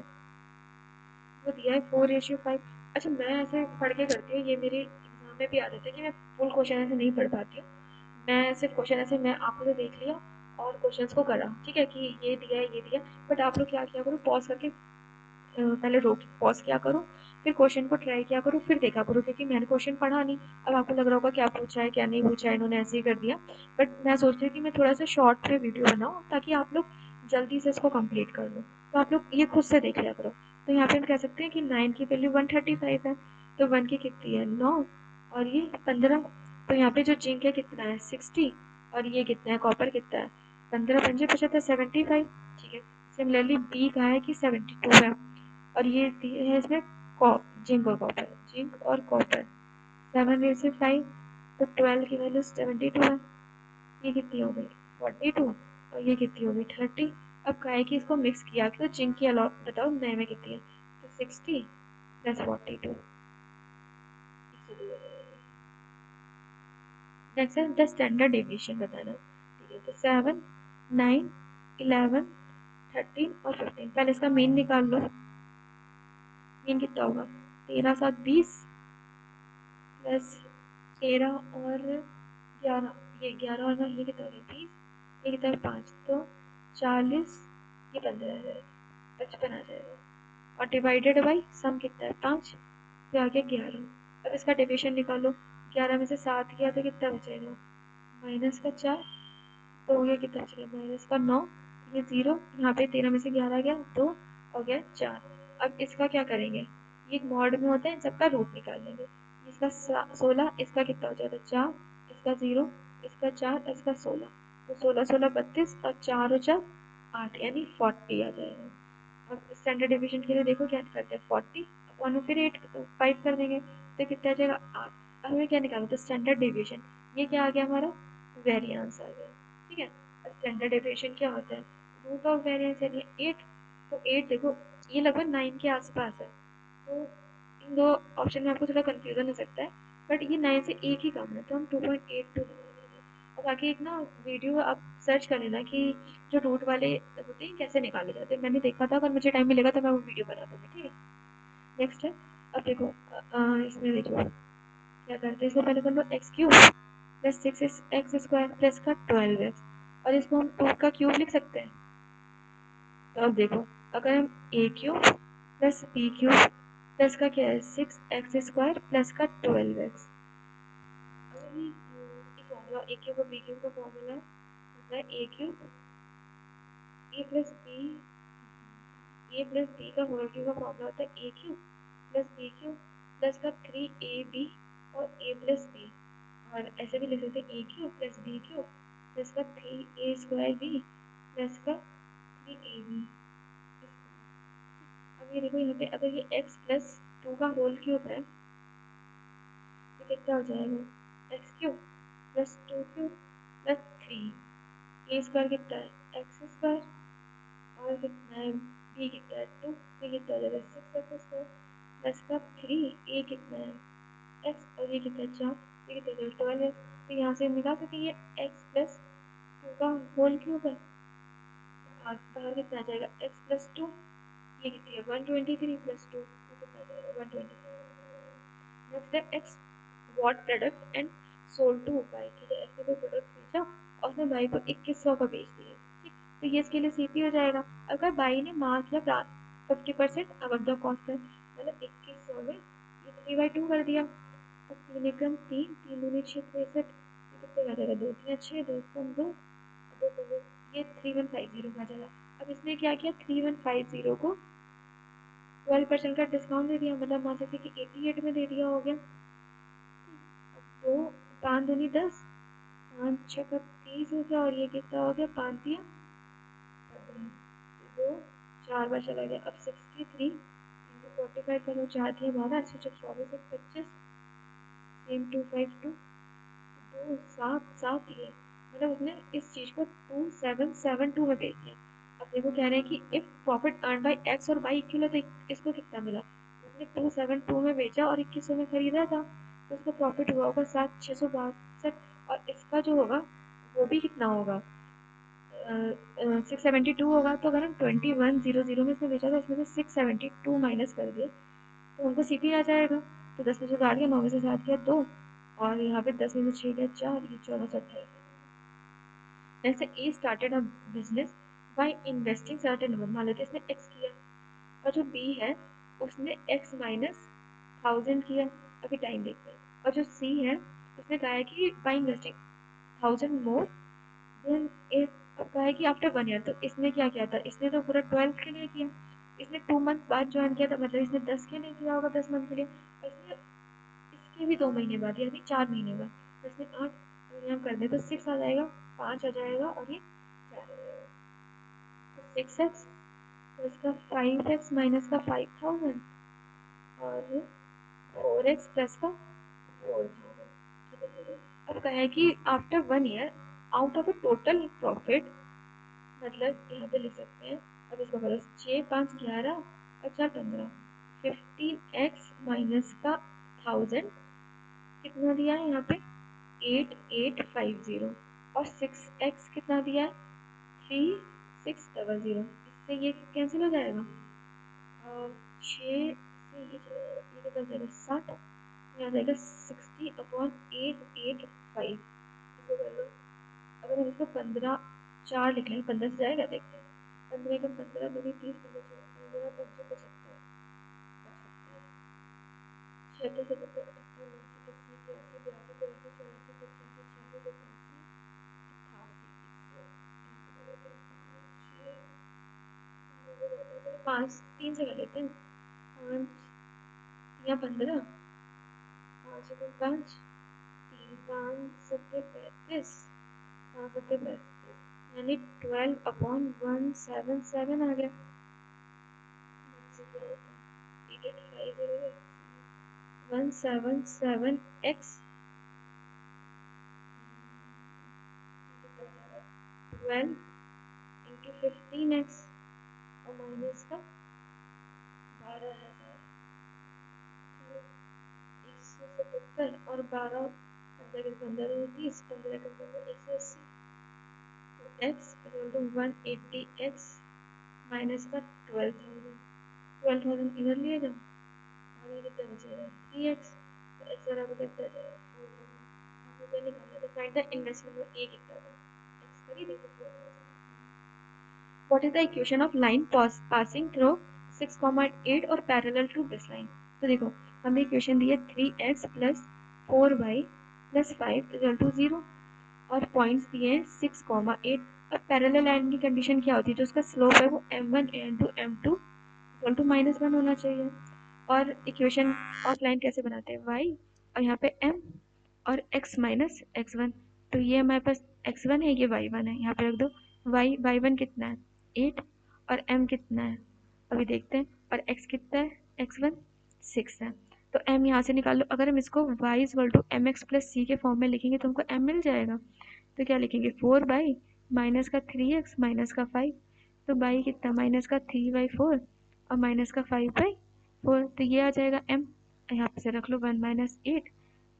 वो दिया है 4:5। अच्छा मैं ऐसे पढ़ के करती हूँ, ये मेरे एग्जाम में भी आ जाता है कि मैं फुल क्वेश्चन ऐसे नहीं पढ़ पाती हूँ, मैं सिर्फ क्वेश्चन ऐसे मैं आपको तो देख लिया और क्वेश्चंस को करा, ठीक है कि ये दिया है ये दिया, बट आप लोग क्या किया करो, पॉज करके पहले रोक पॉज किया करो, फिर क्वेश्चन को ट्राई किया करो, फिर देखा करो, क्योंकि मैंने क्वेश्चन पढ़ा नहीं, अब आपको लग रहा होगा क्या पूछा है क्या नहीं पूछा है, इन्होंने ऐसे ही कर दिया, बट मैं सोच रही हूँ कि मैं थोड़ा सा शॉर्ट में वीडियो बनाऊँ ताकि आप लोग जल्दी से इसको कंप्लीट कर लो, तो आप लोग ये खुद से देख लिया करो। तो यहाँ पे हम कह सकते हैं कि 9 की वैल्यू 135 है, तो 1 की कितनी है 9 और ये 15, तो यहाँ पे जो जिंक है कितना है 60 और ये कितना है कॉपर कितना है 15 पंजे 75 75, ठीक है। सिमिलरली बी का है कि 72 है, और ये है इसमें जिंक और कॉपर, जिंक और कॉपर 7/5, तो 12 की वैल्यू 72 है, ये कितनी हो गई 42 और ये कितनी हो गई 30। अब क्या है कि इसको मिक्स किया तो जिंक की अलाउ बताओ नए में कितनी है, तो 60 प्लस 42, नेक्स्ट है द स्टैंडर्ड डेविएशन बताना, ठीक है। तो 7 9 11 13 और 15, पहले इसका मीन निकाल लो, मीन कितना होगा 13 7 20 प्लस 13 और 11, ये 11 और 9 ये कितना हो गया 20, ये कितना है 5, तो 40, ये 15 आ जाएगा, 55 आ जाएगा, और डिवाइडेड बाई सम कितना है 5, फिर आ गया 11। अब इसका डिविजन निकालो, 11 में से 7 किया तो कितना बचेगा माइनस का 4, तो हो गया कितना बचेगा माइनस का 9, ये 0, यहाँ पे 13 में से 11 गया 2 हो गया 4। अब इसका क्या करेंगे, ये मॉड में होता है, इन सबका रूट निकाल लेंगे, इसका 16, इसका कितना हो जाएगा 4, इसका 0, इसका 4, इसका 16, तो 16 16 32 और 4 और 4 8 यानी 40 आ जाएगा। अब स्टैंडर्ड डिवीजन के लिए देखो क्या करते हैं 40 अपॉन में फिर 8 तो 5 कर देंगे, तो कितना आ जाएगा 8। अब हमें क्या निकालना था स्टैंडर्ड डिवीजन, ये क्या आ गया हमारा वेरिएंस आ गया, ठीक है। स्टैंडर्ड डेविएशन क्या होता है रूट ऑफ वेरिएंस यानी 8, तो 8 देखो ये लगभग 9 के आसपास है, तो इन दो ऑप्शन में आपको थोड़ा कंफ्यूजन हो सकता है, बट ये 9 से एक ही कम है तो हम 2.82 लगा देंगे। और बाकी एक ना वीडियो आप सर्च कर लेना कि जो रूट वाले होते हैं कैसे निकाले जाते हैं, मैंने देखा था, अगर मुझे टाइम मिलेगा तो मैं वो वीडियो बना दूंगी, ठीक है। नेक्स्ट है, अब देखो इसमें देखो क्या करते हैं, इसको पहले कर लो x cube plus 6x² plus का 12x, और इसको हम 2 का क्यूब लिख सकते हैं। तो अब देखो अगर हम a cube plus b cube plus का क्या है 6x² प्लस का 12x, अगर ये फॉर्मूला ए क्यूब और बी क्यूब का फॉर्मूला होता है a cube a plus b, a plus b का होल क्यूब का फॉर्मूला होता है a cube plus b cube plus का 3ab और ए प्लस बी, और ऐसे भी लिख सकते हैं a cube plus b cube plus का 3a² बी प्लस का 3ab, अब ये देखो यहाँ पे अगर ये x प्लस 2 का होल क्यूब है तो कितना हो जाएगा x cube plus 2 cube plus 3 ए स्क्वायर कितना है एक्स स्क्वायर और कितना है बी कितना है 2 तो कितना हो जाएगा 6x स्क्वायर प्लस का 3 ए कितना है एक्स और ये कितना है 4 ये कितना है 12 है तो यहाँ से हम निकाल सकते हैं ये एक्स प्लस 2 का होल क्यूब है बाहर कितना आ जाएगा एक्स प्लस 2 ये कितनी है 123 प्लस 2 कितना आ जाएगा 120 नेक्स्ट है x what product and sold two by ठीक है एक्स ने कोई प्रोडक्ट बेचा और उसने बाई को 2100 का बेच दिया ठीक तो ये इसके लिए सीपी हो जाएगा अगर बाई ने मार्क या 50% अब द कॉस्ट है मतलब 2100 में ये 3/2 कर दिया अब 3 एकम 3 3 दूनी 6 63 ये कितने का जाएगा 2 3 6 2 कम 2 2 कम ये 3150 का जाएगा अब इसने क्या किया 3150 को 12% का डिस्काउंट दे दिया मतलब मान सकते कि 88 में दे दिया हो गया अब 2 5 दूनी 10 5 6 का 30 हो गया और ये कितना हो गया 5 दिया 2 4 बार चला गया अब 63 इंटू 45 करो 4 दिया 12 अच्छे 24 एक 25 सेम 252 2 7 7 ये मतलब उसने इस चीज को 2772 में बेच दिया अब देखो कह रहे हैं कि if profit earn by x और वाई इक्वल है तो इसको कितना मिला उसने 272 में बेचा और 2100 में खरीदा था तो उसका प्रॉफिट हुआ होगा 7662 और इसका जो होगा वो भी कितना होगा 672 होगा तो अगर हम 2100 में इसने बेचा था इसमें से 672 माइनस कर दिए तो उनको सीपी आ जाएगा तो 10 में से 8 गया 9 में से 7 गया 2 और यहाँ पे 10 में से 6 गया 4 ये 14 से 28 जैसे A started a business by investing certain amount मान लेते इसने एक्स किया और जो बी है उसने एक्स माइनस 1000 किया अभी टाइम देखते हैं और जो सी है उसने कहा है कि बाय इन्वेस्टिंग 1000 मोर देन ए अब कहा है कि आफ्टर 1 ईयर तो इसने क्या किया था इसने तो पूरा 12 के लिए किया इसने 2 मंथ बाद ज्वाइन किया था मतलब इसने 10 के लिए किया होगा 10 मंथ के लिए और इसने इसके भी 2 महीने बाद यानी 4 महीने बाद तो इसमें 8 अगर हम कर दें तो 6 आ जाएगा 5 आ जाएगा और ये 4 आ जाएगा तो 6x तो इसका 5x माइनस का 5000 और 4x प्लस का 4000 अब कहा है कि after 1 year out of a total profit मतलब यहाँ पे लिख सकते हैं अब इसको करो 6 5 11 और 4 15 15x माइनस का 1000 कितना दिया है यहाँ पे 8850 और 6x कितना दिया है 3600 इससे ये कैंसिल हो जाएगा और 6 से ये कितना हो जाएगा 60 यहाँ जाएगा 60/885 इसको कर लो अगर हम इसको 15 4 लिख लेंगे 15 से जाएगा देखते हैं 15 का 15 दूनी 30 15 पंचे 75 छिहत्तर 77 78 89 80 81 82 83 84 85 86 88 पाँच 3 से कर लेते हैं 5 या 15 5 से 5 3 5 7 35 5 7 35 यानी 12/177 आ गया 177x 12 इंटू 15x और माइनस का 12,000 177 और 12 पंद्रह 30 15 के 15 180 x equal to 180x minus का 12,000 इधर लिए जाओ और ये कितना बचेगा 3x तो x बराबर कितना जाएगा 4,000 आपको क्या निकालना है तो फाइंड द इन्वेस्टमेंट में a कितना था x करी देखो 4,000 what is the equation of line passing through 6,8 और parallel to this line तो देखो हमें इक्वेशन दी है 3x plus 4y plus 5 equal to 0 और पॉइंट्स दिए हैं 6,8 अब पैरेलल लाइन की कंडीशन क्या होती है जो उसका स्लोप है वो m1 m2 m2 equal to -1 होना चाहिए और इक्वेशन ऑफ लाइन कैसे बनाते हैं y और यहाँ पे m और x माइनस x1 तो ये हमारे पास x1 है ये y1 है यहाँ पे रख दो y1 कितना है 8 और m कितना है अभी देखते हैं और x कितना है, x1 6 है। तो m यहाँ से निकाल लो। अगर हम इसको y equal to m x plus c के फॉर्म में लिखेंगे तो हमको m मिल जाएगा। तो क्या लिखेंगे, 4 माइनस का 3x माइनस का 5। तो बाई कितना, माइनस का 3/4 और माइनस का 5/4। तो ये आ जाएगा m। यहाँ पे से रख लो 1 माइनस 8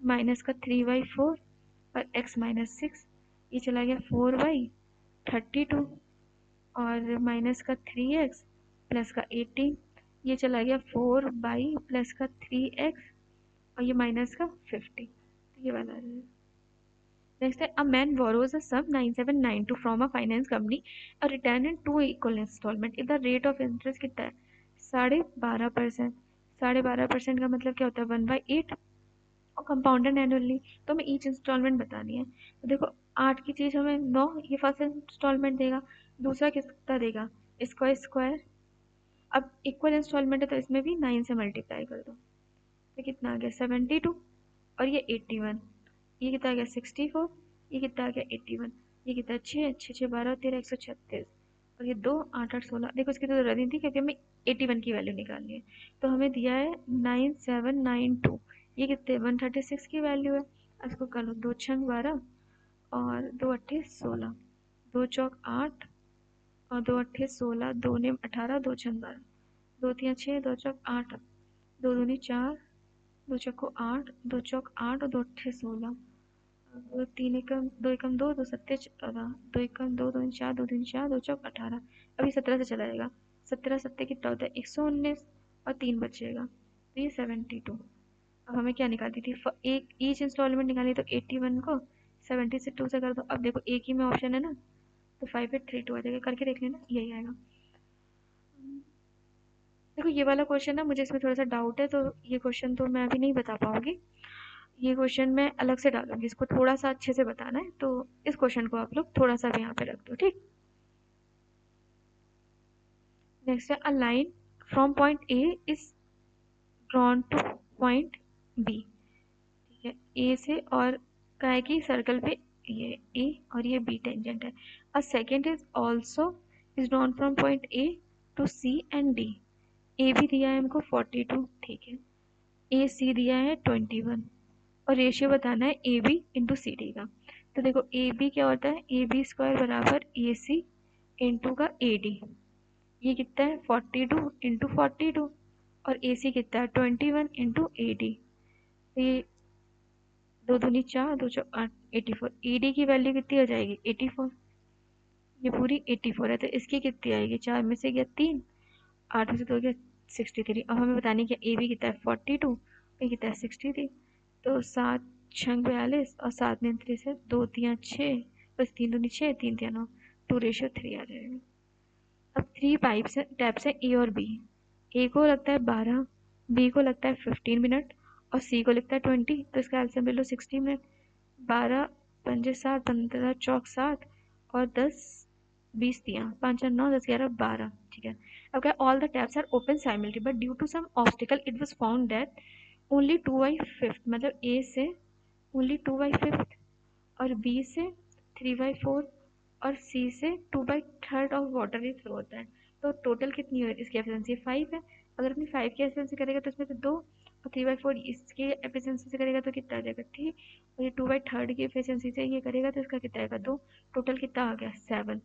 माइनस का 3/4 और x माइनस 6। ये चला गया 4/32 और माइनस का 3x प्लस का 18। ये चला गया 4 प्लस का 3x और ये माइनस का 50। तो ये वाला है। नेक्स्ट है, a man borrows a sum 9792 from a finance company और रिटर्न इन 2 इक्वल इंस्टॉलमेंट। इधर रेट ऑफ इंटरेस्ट कितना है, 12.5%। 12.5% का मतलब क्या होता है, 1/8 और कंपाउंडेड एनुअली। तो हमें ईच इंस्टॉलमेंट बतानी है। तो देखो 8 की चीज़ हमें 9, ये फर्स्ट इंस्टॉलमेंट देगा। दूसरा कितना देगा, इसका स्क्वायर। अब इक्वल इंस्टॉलमेंट है तो इसमें भी 9 से मल्टीप्लाई कर दो। तो कितना आ गया 72 और ये 81। ये कितना आ गया 64। ये कितना आ गया 81। ये कितना 6 6 6 12 13 136 और ये 2 8 8 16। देखो इसकी तो जरूरत नहीं थी क्योंकि हमें 81 की वैल्यू निकालनी है। तो हमें दिया है 9792। ये कितने 136 की वैल्यू है। अब इसको कर लो, 2 छंग 12 और 2 अट्ठे 16, 2 चौक 8 और 2 अट्ठे 16, 2 ने 18, 2 छंग 12, 2 तिया 6, 2 चौक 8, 2 दूनी 4, 2 चौको 8, 2 चौक 8 और 2 अट्ठे 16, 3 एकम 2 एकम 2, 2 सत्ते 14, 2 एकम 2, 2 दूनी 4, 2 दूनी 4, 2 चौक 18। अभी 17 से चला जाएगा। 17 सत्ते कितना होता है 119 और 3 बचेगा तो ये 72। अब हमें क्या निकालनी थी, एक ईच इंस्टॉलमेंट निकालनी। तो 81 को 70 से 2 से कर दो। अब देखो एक ही में ऑप्शन है ना, तो 5832 आ जाएगा। करके देख लेना, यही आएगा। देखो ये वाला क्वेश्चन ना मुझे इसमें थोड़ा सा डाउट है, तो ये क्वेश्चन तो मैं अभी नहीं बता पाऊंगी। ये क्वेश्चन मैं अलग से डालूंगी, इसको थोड़ा सा अच्छे से बताना है। तो इस क्वेश्चन को आप लोग थोड़ा सा भी यहाँ पे रख दो, ठीक। नेक्स्ट है, a line from point A is drawn to point B. ठीक है, ए से और क्या है कि सर्कल पे ये ए और ये बी टेंजेंट है। A secant is also is drawn from point A to C and D. A भी दिया है हमको 42, ठीक है। ए सी दिया है 21 और रेशियो बताना है A B into C D का। तो देखो ए बी क्या होता है, ए बी स्क्वायर बराबर ए सी इंटू का ए डी। ये कितना है 42 इंटू 42 और ए सी कितना है 21 इंटू ए डी। ये 2 दूनी 4, 2 चौ 8, 84। ए डी की वैल्यू कितनी हो जाएगी 84। ये पूरी 84 है तो इसकी कितनी आएगी, 4 में से गया 3, 8 में से 2 गया 63। अब हमें बताने क्या, ए बी कितना है 42, ये कितना है 63। तो 7 छंग 42 और 7 ने 3 से 2 तिया 6, बस 3 दूनी 6, 3 तिया 9, 2:3 आ जाएगा। अब 3 पाइप्स टैप्स है ए और बी। ए को लगता है 12, बी को लगता है 15 मिनट और सी को लगता है 20। तो इसका एल्सियम ले लो 60 मिनट। 12 पंजे 7, 15 चौक 7 और 10 20 तिया 5 और 9 10 11 12। ठीक है। अब क्या, all the taps are open simultaneously but due to some obstacle it was found that only 2/5, मतलब ए से ओनली 2/5 और बी से 3/4 और सी से 2/3 ऑफ वाटर ही थ्रो होता है। तो टोटल कितनी है इसकी एफिशिएंसी 5 है। अगर अपनी 5 की एफिशिएंसी करेगा तो इसमें से 2 और 3/4 इसकी एफिशिएंसी से करेगा तो कितना आ जाएगा 3 और ये 2/3 की एफिशिएंसी से ये करेगा तो इसका कितना आएगा 2। टोटल कितना आ गया 7।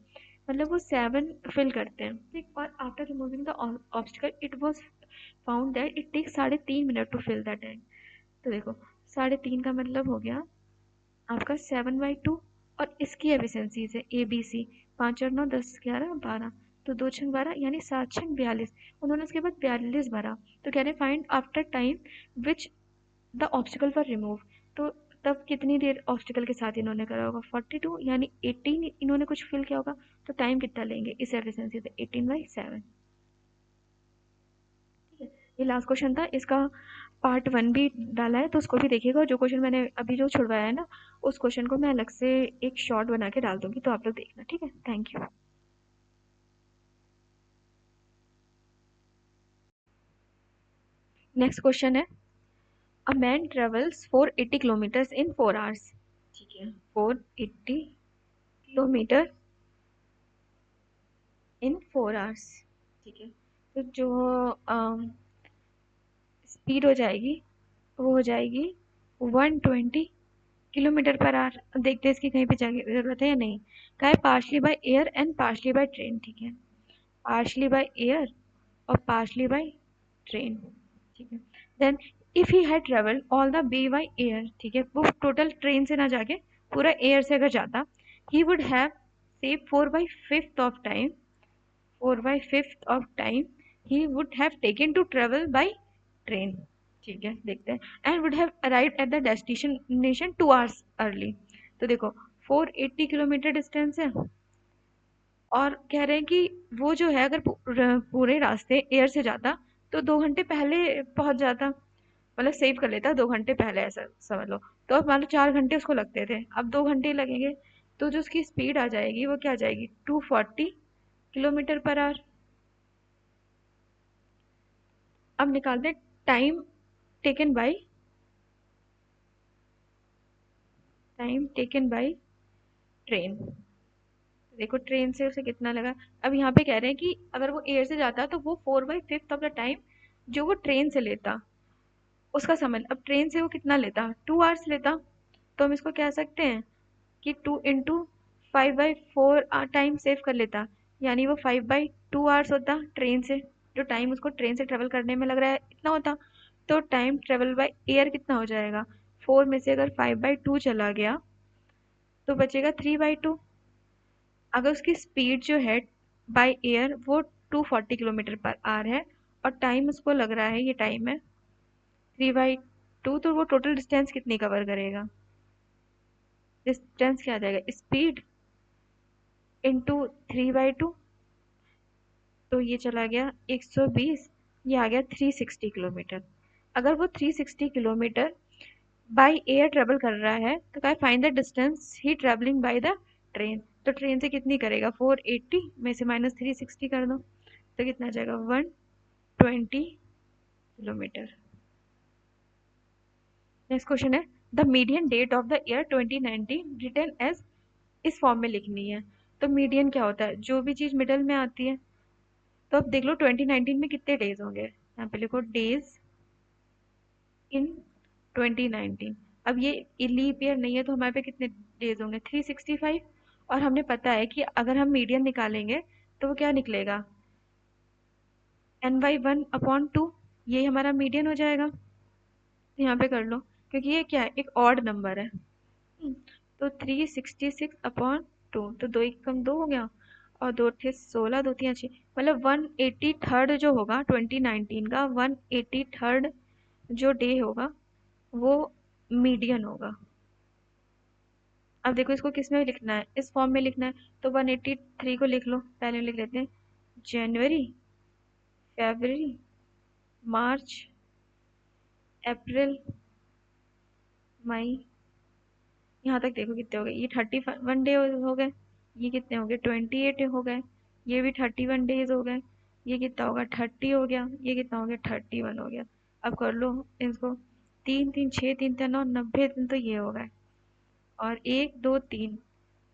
मतलब वो 7 फिल करते हैं, ठीक। और after removing the obstacle it was found that it takes 3.5 minute to fill the tank. तो देखो 3.5 का मतलब हो गया आपका 7/2 और इसकी एफिशिएंसी है ए बी सी 5 और 9 10 11 12। तो 2 छंग 12 यानी 7 छंग 42। उन्होंने उसके बाद 42 भरा। तो कह रहे find after time which the obstacle for remove. तो तब कितनी देर ऑब्स्टिकल के साथ इन्होंने करा होगा 42 यानी 18 इन्होंने कुछ फिल किया होगा। तो टाइम कितना लेंगे इस एफिशिएंसी से 18/7। ये लास्ट क्वेश्चन था, इसका पार्ट 1 भी डाला है तो उसको भी देखिएगा। जो क्वेश्चन मैंने अभी जो छुड़वाया है ना, उस क्वेश्चन को मैं अलग से एक शॉर्ट बना के डाल दूंगी, तो आप लोग देखना, ठीक है। Thank you. नेक्स्ट क्वेश्चन है, a man travels 480 kilometres in 4 hours. ठीक है, 480 किलोमीटर इन 4 आवर्स। ठीक है, तो जो स्पीड हो जाएगी वो हो जाएगी 120 किलोमीटर पर आवर। अब देखते हैं इसकी कहीं पे जगह जरूरत है या नहीं। क्या है, partially by air and partially by train, ठीक है, पार्शली बाय एयर और पार्शली बाय ट्रेन, ठीक है। Then if he had travelled all the way by air, ठीक है, वो टोटल ट्रेन से ना जाके पूरा एयर से अगर जाता, he would have save 4/5 of time he would have taken to travel by train, ठीक है, देखते हैं। And would have arrived at the destination 2 hours early. तो देखो 480 किलोमीटर डिस्टेंस है और कह रहे हैं कि वो जो है अगर पूरे रास्ते एयर से जाता तो 2 घंटे पहले पहुंच जाता, मतलब सेव कर लेता 2 घंटे पहले, ऐसा समझ लो। तो अब मान लो 4 घंटे उसको लगते थे, अब 2 घंटे लगेंगे। तो जो उसकी स्पीड आ जाएगी वो क्या आ जाएगी, 240 किलोमीटर पर आवर। अब निकालते हैं time taken by time taken by train. देखो ट्रेन से उसे कितना लगा। अब यहाँ पे कह रहे हैं कि अगर वो एयर से जाता तो वो 4/5 ऑफ द टाइम जो वो ट्रेन से लेता उसका समय, अब ट्रेन से वो कितना लेता, 2 आवर्स लेता। तो हम इसको कह सकते हैं कि 2 × 5/4 टाइम सेव कर लेता, यानी वो 5/2 आवर्स होता ट्रेन से, जो टाइम उसको ट्रेन से ट्रेवल करने में लग रहा है इतना होता। तो टाइम ट्रेवल बाय एयर कितना हो जाएगा, 4 में से अगर 5/2 चला गया तो बचेगा 3/2। अगर उसकी स्पीड जो है बाय एयर वो 240 किलोमीटर पर आवर है और टाइम उसको लग रहा है, ये टाइम है 3/2, तो वो टोटल डिस्टेंस कितनी कवर करेगा, डिस्टेंस क्या आ जाएगा, स्पीड इंटू 3/2। तो ये चला गया 120, ये आ गया 360 किलोमीटर। अगर वो 360 किलोमीटर बाय एयर ट्रेवल कर रहा है तो क्या, find the distance he travelling by the train. तो ट्रेन से कितनी करेगा, 480 में से -360 कर दो तो कितना आ जाएगा, 120 किलोमीटर। नेक्स्ट क्वेश्चन है, the median date of the year 2019 return as, इस फॉर्म में लिखनी है। तो मीडियन क्या होता है, जो भी चीज मिडल में आती है। तो अब देख लो 2019 में कितने डेज होंगे, यहाँ पे लिखो डेज इन 2019। अब ये लीप ईयर नहीं है तो हमारे पे कितने डेज होंगे, 365। और हमने पता है कि अगर हम मीडियन निकालेंगे तो वो क्या निकलेगा, n/1/2, ये हमारा मीडियन हो जाएगा। तो यहाँ पे कर लो, क्योंकि ये क्या है, एक ऑड नंबर है। तो 366/2, तो दो एक कम दो हो गया और दो थे 16, दो तीन 6, मतलब 183rd जो होगा 2019 का, 183rd जो डे होगा वो मीडियन होगा। अब देखो इसको किस में लिखना है, इस फॉर्म में लिखना है। तो 183 को लिख लो, पहले लिख लेते हैं जनवरी, फरवरी, मार्च, अप्रैल, मई। यहाँ तक देखो कितने हो गए, ये 31 डे हो गए, ये कितने हो गए, 28 हो गए, ये भी 31 डेज हो गए, ये कितना होगा 30 हो गया, ये कितना हो गया 31 हो गया। अब कर लो इसको, 3 3 6 3 3 9, 90 दिन तो ये हो गए। और 1 2 3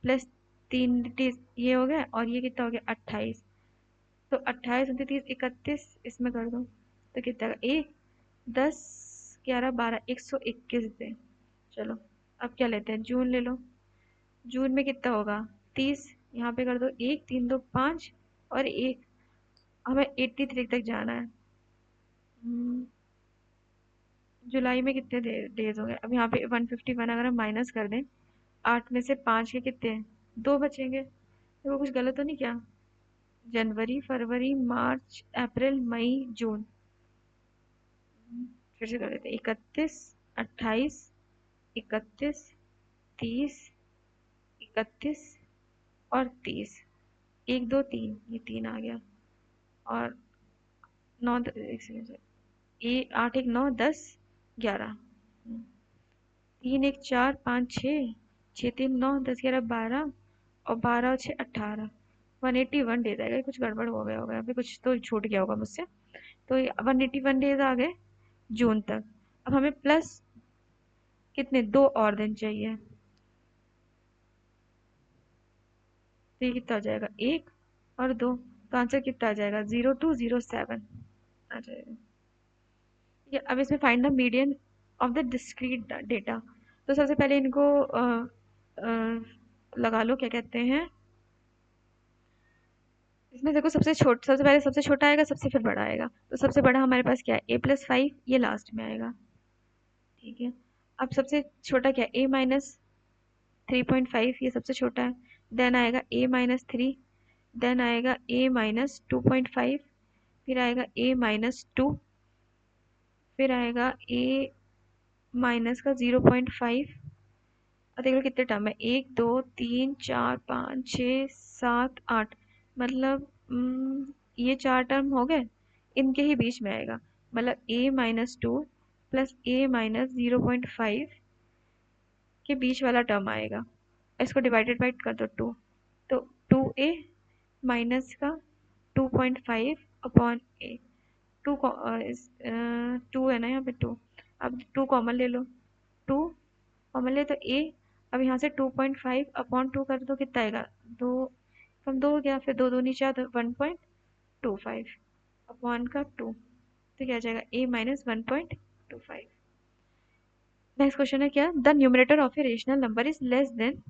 प्लस 3 डेज ये हो गया, और ये कितना हो गया 28। तो 28 29 30 31, इसमें कर दो तो कितना, 1 10 11 12, 121 दिन। चलो अब क्या लेते हैं, जून ले लो। जून में कितना होगा, 30, यहाँ पे कर दो 1 3 2 5 और 1, हमें 83 तक जाना है। जुलाई में कितने डेज हो गए, अब यहाँ पे 151 अगर हम माइनस कर दें, 8 में से 5 के कितने हैं, 2 बचेंगे। तो वो कुछ गलत तो नहीं क्या, जनवरी फरवरी मार्च अप्रैल मई जून। फिर से कर देते, 31 28 31 30 31 और 30, 1 2 3, ये 3 आ गया। और 9 एक सेकंड, ये 8 1 9 10 11, 3 1 4 5 6, 6 3 9 10 11 12 और 12 और 6 18, 181 डेज आएगा। कुछ गड़बड़ हो गया होगा, अभी कुछ तो छूट गया होगा मुझसे। तो 181 डेज आ गए जून तक। अब हमें प्लस कितने, 2 और दिन चाहिए। तो ये कितना हो जाएगा, 1 और 2, तो आंसर कितना आ जाएगा 0207 आ जाएगा। ये अब इसमें find the median of the discrete data. तो सबसे पहले इनको लगा लो, क्या कहते हैं इसमें देखो, सबसे पहले सबसे छोटा आएगा, सबसे फिर बड़ा आएगा। तो सबसे बड़ा हमारे पास क्या है a+5, ये लास्ट में आएगा, ठीक है। अब सबसे छोटा क्या है a-3.5, ये सबसे छोटा है। देन आएगा a-3, देन आएगा a-2.5, फिर आएगा a-2, फिर आएगा a माइनस का 0.5। और देख लो कितने टर्म है, 1 2 3 4 5 6 7 8, मतलब ये 4 टर्म हो गए, इनके ही बीच में आएगा। मतलब a-2 प्लस a-0.5 के बीच वाला टर्म आएगा। इसको डिवाइडेड बाई कर दो 2, तो 2a माइनस का 2.5 अपॉन a। 2 है ना यहाँ पे 2, अब 2 कॉमन ले लो, 2 कॉमन ले तो a। अब यहाँ से 2.5 अपॉन 2 कर दो, कितना आएगा 2 कम 2 हो गया, फिर 2 2 नीचे आ तो 1.25 अपॉन का 2, तो क्या आ जाएगा a माइनस 1.25। नेक्स्ट क्वेश्चन है क्या, the numerator of a rational number is less than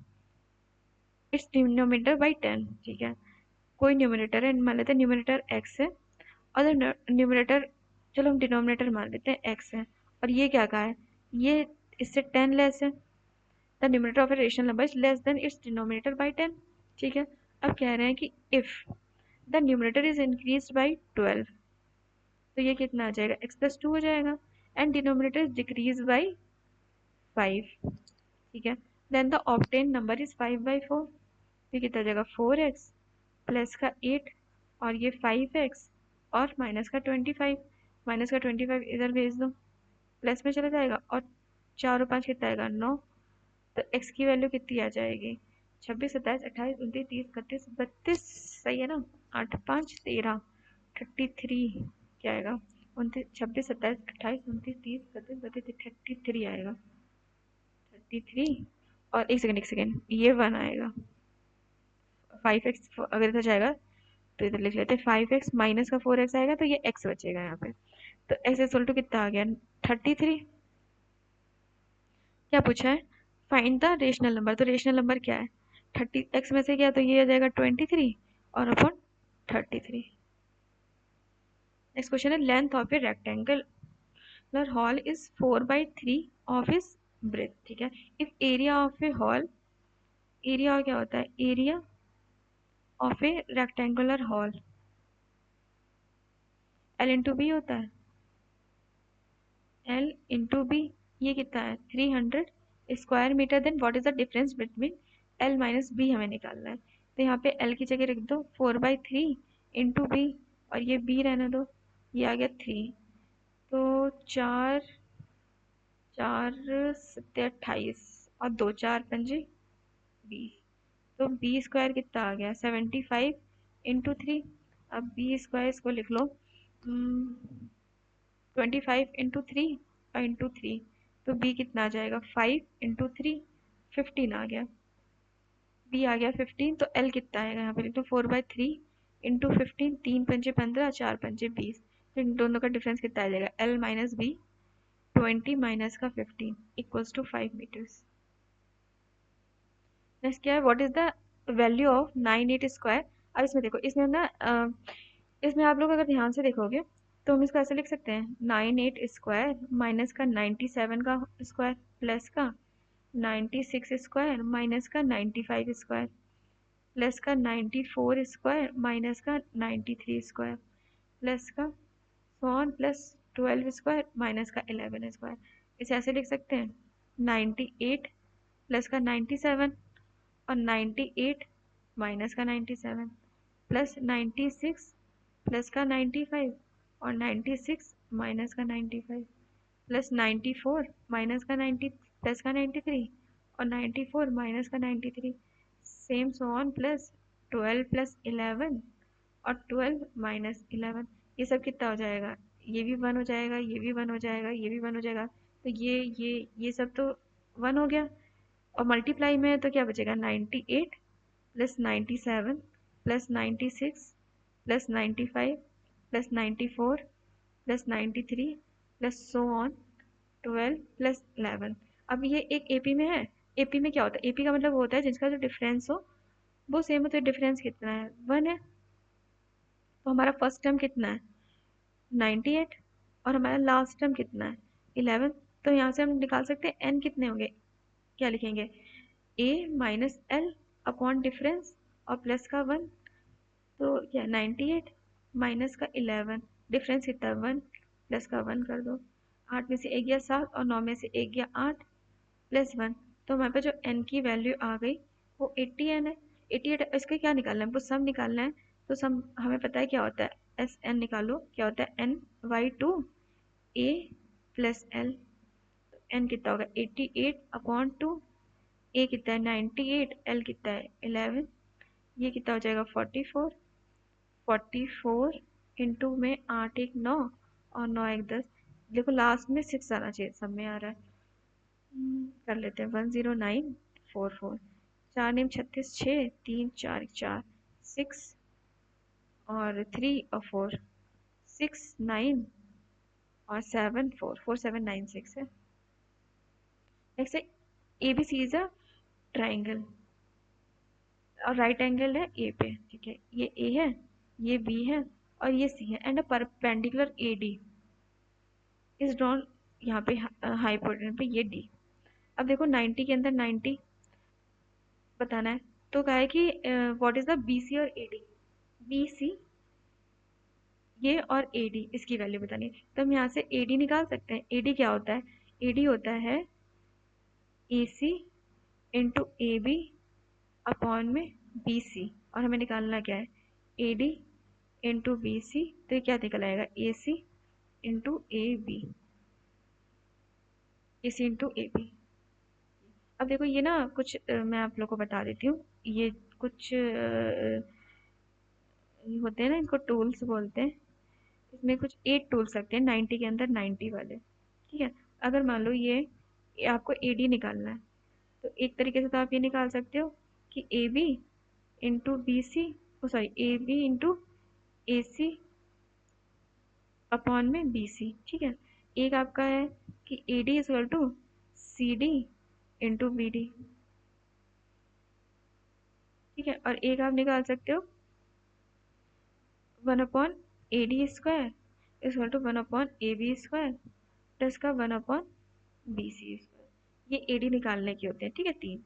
its denominator by 10, ठीक है। कोई न्यूमरेटर है, मान लेते हैं न्यूमरेटर x है, और न्यूमरेटर, चलो हम डिनोमिनेटर मान लेते हैं x है, और ये क्या कहा है, ये इससे 10 लेस है। The numerator of a rational number is less than its denominator by 10, ठीक है। अब कह रहे हैं कि if the numerator is increase by 12, तो ये कितना आ जाएगा x+2 हो जाएगा, and denominator is decrease by 5, ठीक है। Then the obtain number is 5/4, ये कितना आ जाएगा 4x प्लस का 8, और ये 5x और माइनस का 25, माइनस का 25 इधर भेज दो, प्लस में चला जाएगा, और 4 और 5 कितना आएगा 9। तो x की वैल्यू कितनी आ जाएगी 26 27 28 29 30 31 32, सही है ना। 8 5 13 33, क्या आएगा 29 26 27 28 29 30 31 32 33 आएगा 33। और एक सेकेंड ये 1 आएगा, 5x अगर इधर जाएगा तो इधर लिख लेते हैं 5x माइनस का 4x आएगा, तो ये x बचेगा यहाँ पे। तो x इक्वल टू कितना आ गया 33। क्या पूछा है, फाइंड द रेशनल नंबर, तो रेशनल नंबर क्या है 30, x में से क्या, तो ये आ जाएगा 23 और अपॉन 33। नेक्स्ट क्वेश्चन है, length of a rectangular hall is 4/3 of is breadth, ठीक है। If area of a hall, area क्या होता है, area of a rectangular hall L into B होता है, L इंटू बी, ये कितना है 300 square metre. Then what is the difference between L minus B, हमें निकालना है। तो यहाँ पे L की जगह रख दो 4/3 इंटू बी, और ये बी रहने दो, ये आ गया 3। तो 4 4 सत्ते 28, और 2 4 पंजे 20, तो बी स्क्वायर कितना आ गया 75 इंटू 3। अब बी स्क्वायर इसको लिख लो 25 इंटू 3 और इंटू 3, तो बी कितना आ जाएगा 5 इंटू 3, 15 आ गया, बी आ गया 15। तो एल कितना आएगा यहाँ पे लिख दो 4/3 इंटू 15, 3 पंजे 15 4 पंजे 20, तो इन दोनों का डिफरेंस कितना आ जाएगा एल माइनस बी 20 माइनस का 15 इक्वल्स टू 5 मीटर्स। नेक्स्ट क्या है, what is the value of 9 8 square. अब इसमें देखो, इसमें ना इसमें आप लोग अगर ध्यान से देखोगे तो हम इसको ऐसे लिख सकते हैं 9 8 स्क्वायर माइनस का 97 का स्क्वायर प्लस का 96 स्क्वायर माइनस का 95 स्क्वायर प्लस का 94 स्क्वायर माइनस का 93 स्क्वायर प्लस का वन प्लस 12 स्क्वायर माइनस का 11 स्क्वायर। इसे ऐसे लिख सकते हैं 98 प्लस का 97 और 98 माइनस का 97 प्लस 96 प्लस का 95 और 96 माइनस का 95 प्लस 94 माइनस का 90 प्लस का 93 और 94 माइनस का 93, same so on plus 12 plus 11 और 12 माइनस 11। ये सब कितना हो जाएगा, ये भी 1 हो जाएगा, ये भी 1 हो जाएगा, ये भी 1 हो जाएगा, तो ये सब तो 1 हो गया। और मल्टीप्लाई में तो क्या बचेगा 98 plus 97 plus 96 plus 95 plus 94 plus 93 plus so on 12 plus 11। अब ये एक एपी में है। एपी में क्या होता है? एपी का मतलब वो होता है जिसका जो डिफरेंस हो वो सेम हो। तो डिफरेंस कितना है? 1 है। तो हमारा फर्स्ट टर्म कितना है? 98। और हमारा लास्ट टर्म कितना है? 11। तो यहाँ से हम निकाल सकते हैं n कितने होंगे। क्या लिखेंगे? a minus L upon difference और प्लस का 1। तो क्या 98 माइनस का 11, डिफरेंस कितना है? 1 प्लस का 1 कर दो। 8 में से 1 गया 7 और 9 में से 1 गया 8 प्लस 1। तो हमारे पास जो n की वैल्यू आ गई वो 80n है। 88। इसका क्या निकालना है? हमको सम निकालना है। तो सम हमें पता है क्या होता है। एस एन निकालो। क्या होता है? n by 2 a plus L. n कितना होगा? 88 अपॉन 2। a कितना है? 98। l कितना है? 11। ये कितना हो जाएगा? 44। 44 इंटू में 8 एक 9 और 9 एक 10। देखो लास्ट में 6 आना चाहिए, सब में आ रहा है। कर लेते हैं 10944। 4 नेम 36 6 3 4 4 6 और 3 और 4 6 9 और 7 4 4 7 9 6 है। नेक्स्ट है एबीसी इज अ ट्राइंगल और राइट एंगल है ए पे। ठीक है, ये ए है, ये बी है और ये सी है and a perpendicular A D is drawn. यहाँ पे हाइपोटेनस पे ये डी। अब देखो 90 के अंदर 90 बताना है। तो कहा है कि व्हाट इज द बीसी और एडी। बीसी ये और एडी इसकी वैल्यू बतानी है। तो हम यहाँ से एडी निकाल सकते हैं। एडी क्या होता है? एडी होता है A C into A B upon में बी सी। और हमें निकालना क्या है? A D into B C. तो ये क्या निकल आएगा? A C into A B. A C into A B. अब देखो ये ना कुछ मैं आप लोग को बता देती हूँ। ये कुछ होते हैं ना, इनको टूल्स बोलते हैं। इसमें कुछ 8 टूल्स रखते हैं 90 के अंदर 90 वाले। ठीक है, अगर मान लो ये आपको एडी निकालना है तो एक तरीके से तो आप ये निकाल सकते हो कि A B into B C, sorry A B into A C upon में बी सी। ठीक है, एक आपका है कि A D is to C D into B D. ठीक है, और एक आप निकाल सकते हो 1 upon A D square is to 1 upon A B square plus का 1 अपॉन बी सी स्क्वायर। ये ए डी निकालने के होते हैं। ठीक है, 3।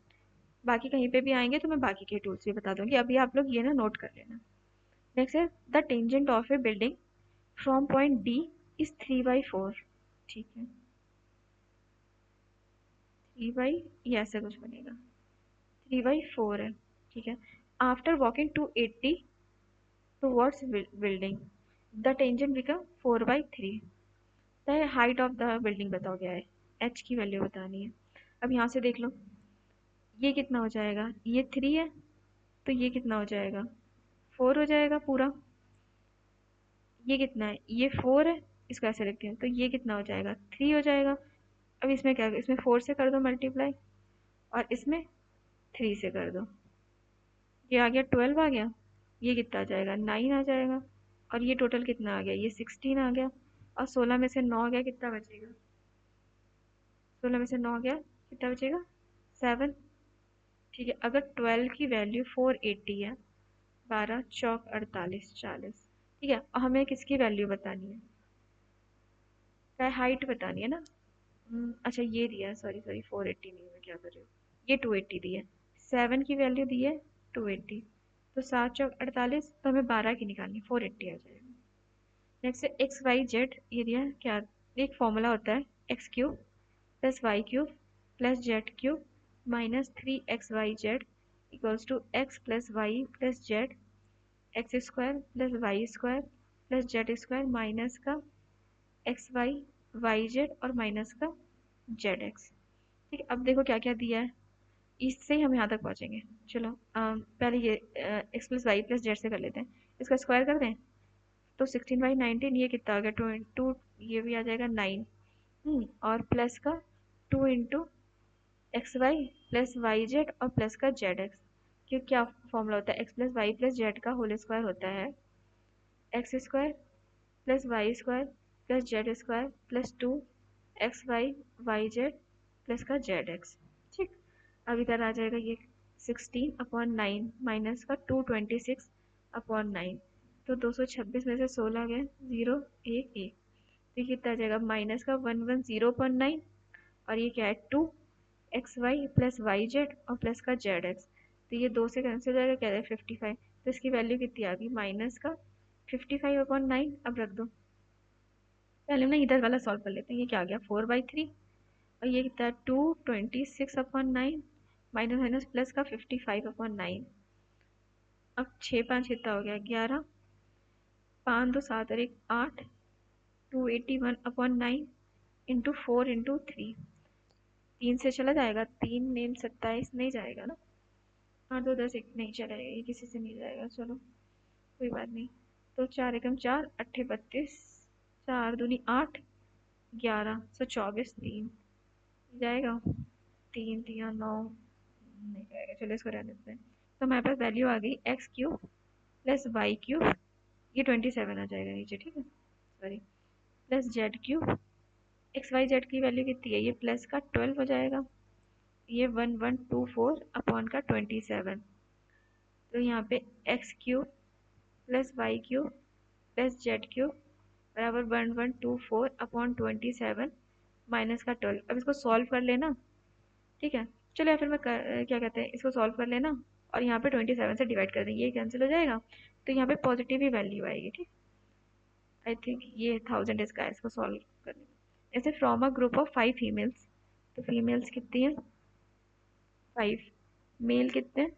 बाकी कहीं पे भी आएंगे तो मैं बाकी के टूल्स भी बता दूंगी। अभी आप लोग ये ना नोट कर लेना। नेक्स्ट है the tangent of A building from point D is 3/4। ठीक है, 3 बाई ये ऐसे कुछ बनेगा, 3/4 है। ठीक है, after walking 280 towards building the tangent become 4/3। The height of the building बताओ क्या है? एच की वैल्यू बतानी है। अब यहाँ से देख लो ये कितना हो जाएगा? ये 3 है तो ये कितना हो जाएगा? 4 हो जाएगा पूरा। ये कितना है? ये 4 है, इसको ऐसे लिखते हैं तो ये कितना हो जाएगा? 3 हो जाएगा। अब इसमें क्या, इसमें 4 से कर दो मल्टीप्लाई और इसमें 3 से कर दो। ये आ गया 12 आ गया। ये कितना आ जाएगा? 9 आ जाएगा। और ये टोटल कितना आ गया? ये 16 आ गया। और 16 में से 9 गया, कितना बचेगा? 16 में से 9 गया, कितना बचेगा? 7। ठीक है, अगर 12 की वैल्यू 480 है, 12 चौक 48 40। ठीक है, और हमें किसकी वैल्यू बतानी है? क्या हाइट बतानी है ना। अच्छा ये दिया है, सॉरी सॉरी 480 नहीं, मैं क्या कर रही हूँ। ये 280 दी है। 7 की वैल्यू दी है 280। तो 7 चौक 48, तो हमें 12 की निकालनी, 480 आ जाएगा। नेक्स्ट है एक्स वाई जेड। ये दिया है क्या? एक फॉर्मूला होता है x cube plus y cube plus z cube minus 3xyz equals to x plus y plus z x square plus y square plus z square minus का x y y z और minus का z x. ठीक है, अब देखो क्या क्या दिया है, इससे ही हम यहाँ तक पहुँचेंगे। चलो पहले ये x plus y plus z से कर लेते हैं। इसका स्क्वायर कर दें तो 16/19, ये कितना आ गया? 2 ये भी आ जाएगा 9। और प्लस का 2 into x y plus y z और प्लस का जेड एक्स। क्यों, क्या फॉर्मूला होता है? X plus y plus z का होल स्क्वायर होता है x square plus y square plus z square plus 2 XY YZ plus का ZX। ठीक, अब इधर आ जाएगा ये 16/9 माइनस का 226/9। तो 226 में से 16 गए, 0 1 1, तो ये कितना आ जाएगा माइनस का 110/9। और ये क्या है 2XY प्लस YZ और प्लस का ZX। तो ये 2 से कैंसिल हो जाएगा, क्या है 55। तो इसकी वैल्यू कितनी आ गई माइनस का 55/9। अब रख दो, पहले ना इधर वाला सॉल्व कर लेते हैं। ये क्या आ गया 4/3, और ये कितना है 226/9 माइनस माइनस प्लस का 55/9। अब 6 5 कितना हो गया 11, 5 2 7 और 1 8, 281/9 इंटू 4 इंटू 3। 3 से चला जाएगा, 3 नेम 27 नहीं जाएगा ना। 8 2 10 1 नहीं चलेगा, ये किसी से नहीं जाएगा, चलो कोई बात नहीं। तो 4 एकम 4 8 32, 4 दूनी 8, 11 124 3 जाएगा। 3 3 9 नहीं जाएगा, चलो इसको रहने देते हैं। तो हमारे पास वैल्यू आ गई x³ प्लस y³, ये 27 आ जाएगा नीचे, ठीक है सॉरी, प्लस z³ XYZ की वैल्यू कितनी है, ये प्लस का 12 हो जाएगा, ये 1124/27। तो यहाँ पे x³ plus y³ plus z³ बराबर 1124/27 माइनस का 12। अब इसको सॉल्व कर लेना, ठीक है। चलो या फिर क्या कहते हैं, इसको सॉल्व कर लेना और यहाँ पे 27 से डिवाइड कर देंगे, ये कैंसिल हो जाएगा। तो यहाँ पे पॉजिटिव ही वैल्यू आएगी, ठीक। आई थिंक ये 1000 इसका है, इसको सॉल्व कर लेना। जैसे from a group of 5 females, तो फीमेल्स कितनी है 5, मेल कितने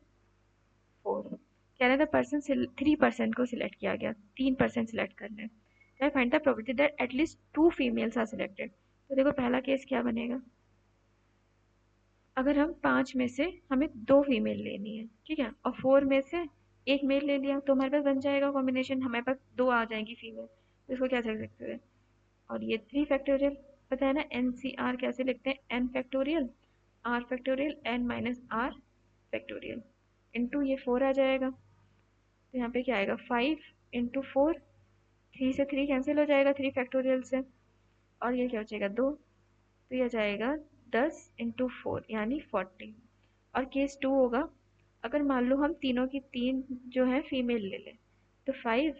4। कह रहे थे पर्सन 3% को सिलेक्ट किया गया, 3% सिलेक्ट करने। Find the probability that at least 2 females are selected. तो देखो पहला केस क्या बनेगा, अगर हम 5 में से हमें 2 फीमेल लेनी है, ठीक है, और 4 में से एक मेल ले लिया, तो हमारे पास बन जाएगा कॉम्बिनेशन, हमारे पास 2 आ जाएंगी फीमेल। तो इसको क्या कर सकते हैं, और ये 3 फैक्टोरियल पता है ना, NCR कैसे लिखते हैं, N factorial R factorial N minus R factorial into ये 4 आ जाएगा। तो यहाँ पे क्या आएगा 5 इंटू 4, 3 से 3 कैंसिल हो जाएगा 3 फैक्टोरियल से, और ये क्या हो जाएगा 2, तो ये जाएगा 10 इंटू 4 यानी 40। और केस 2 होगा, अगर मान लो हम तीनों की तीन जो है फीमेल ले लें, तो 5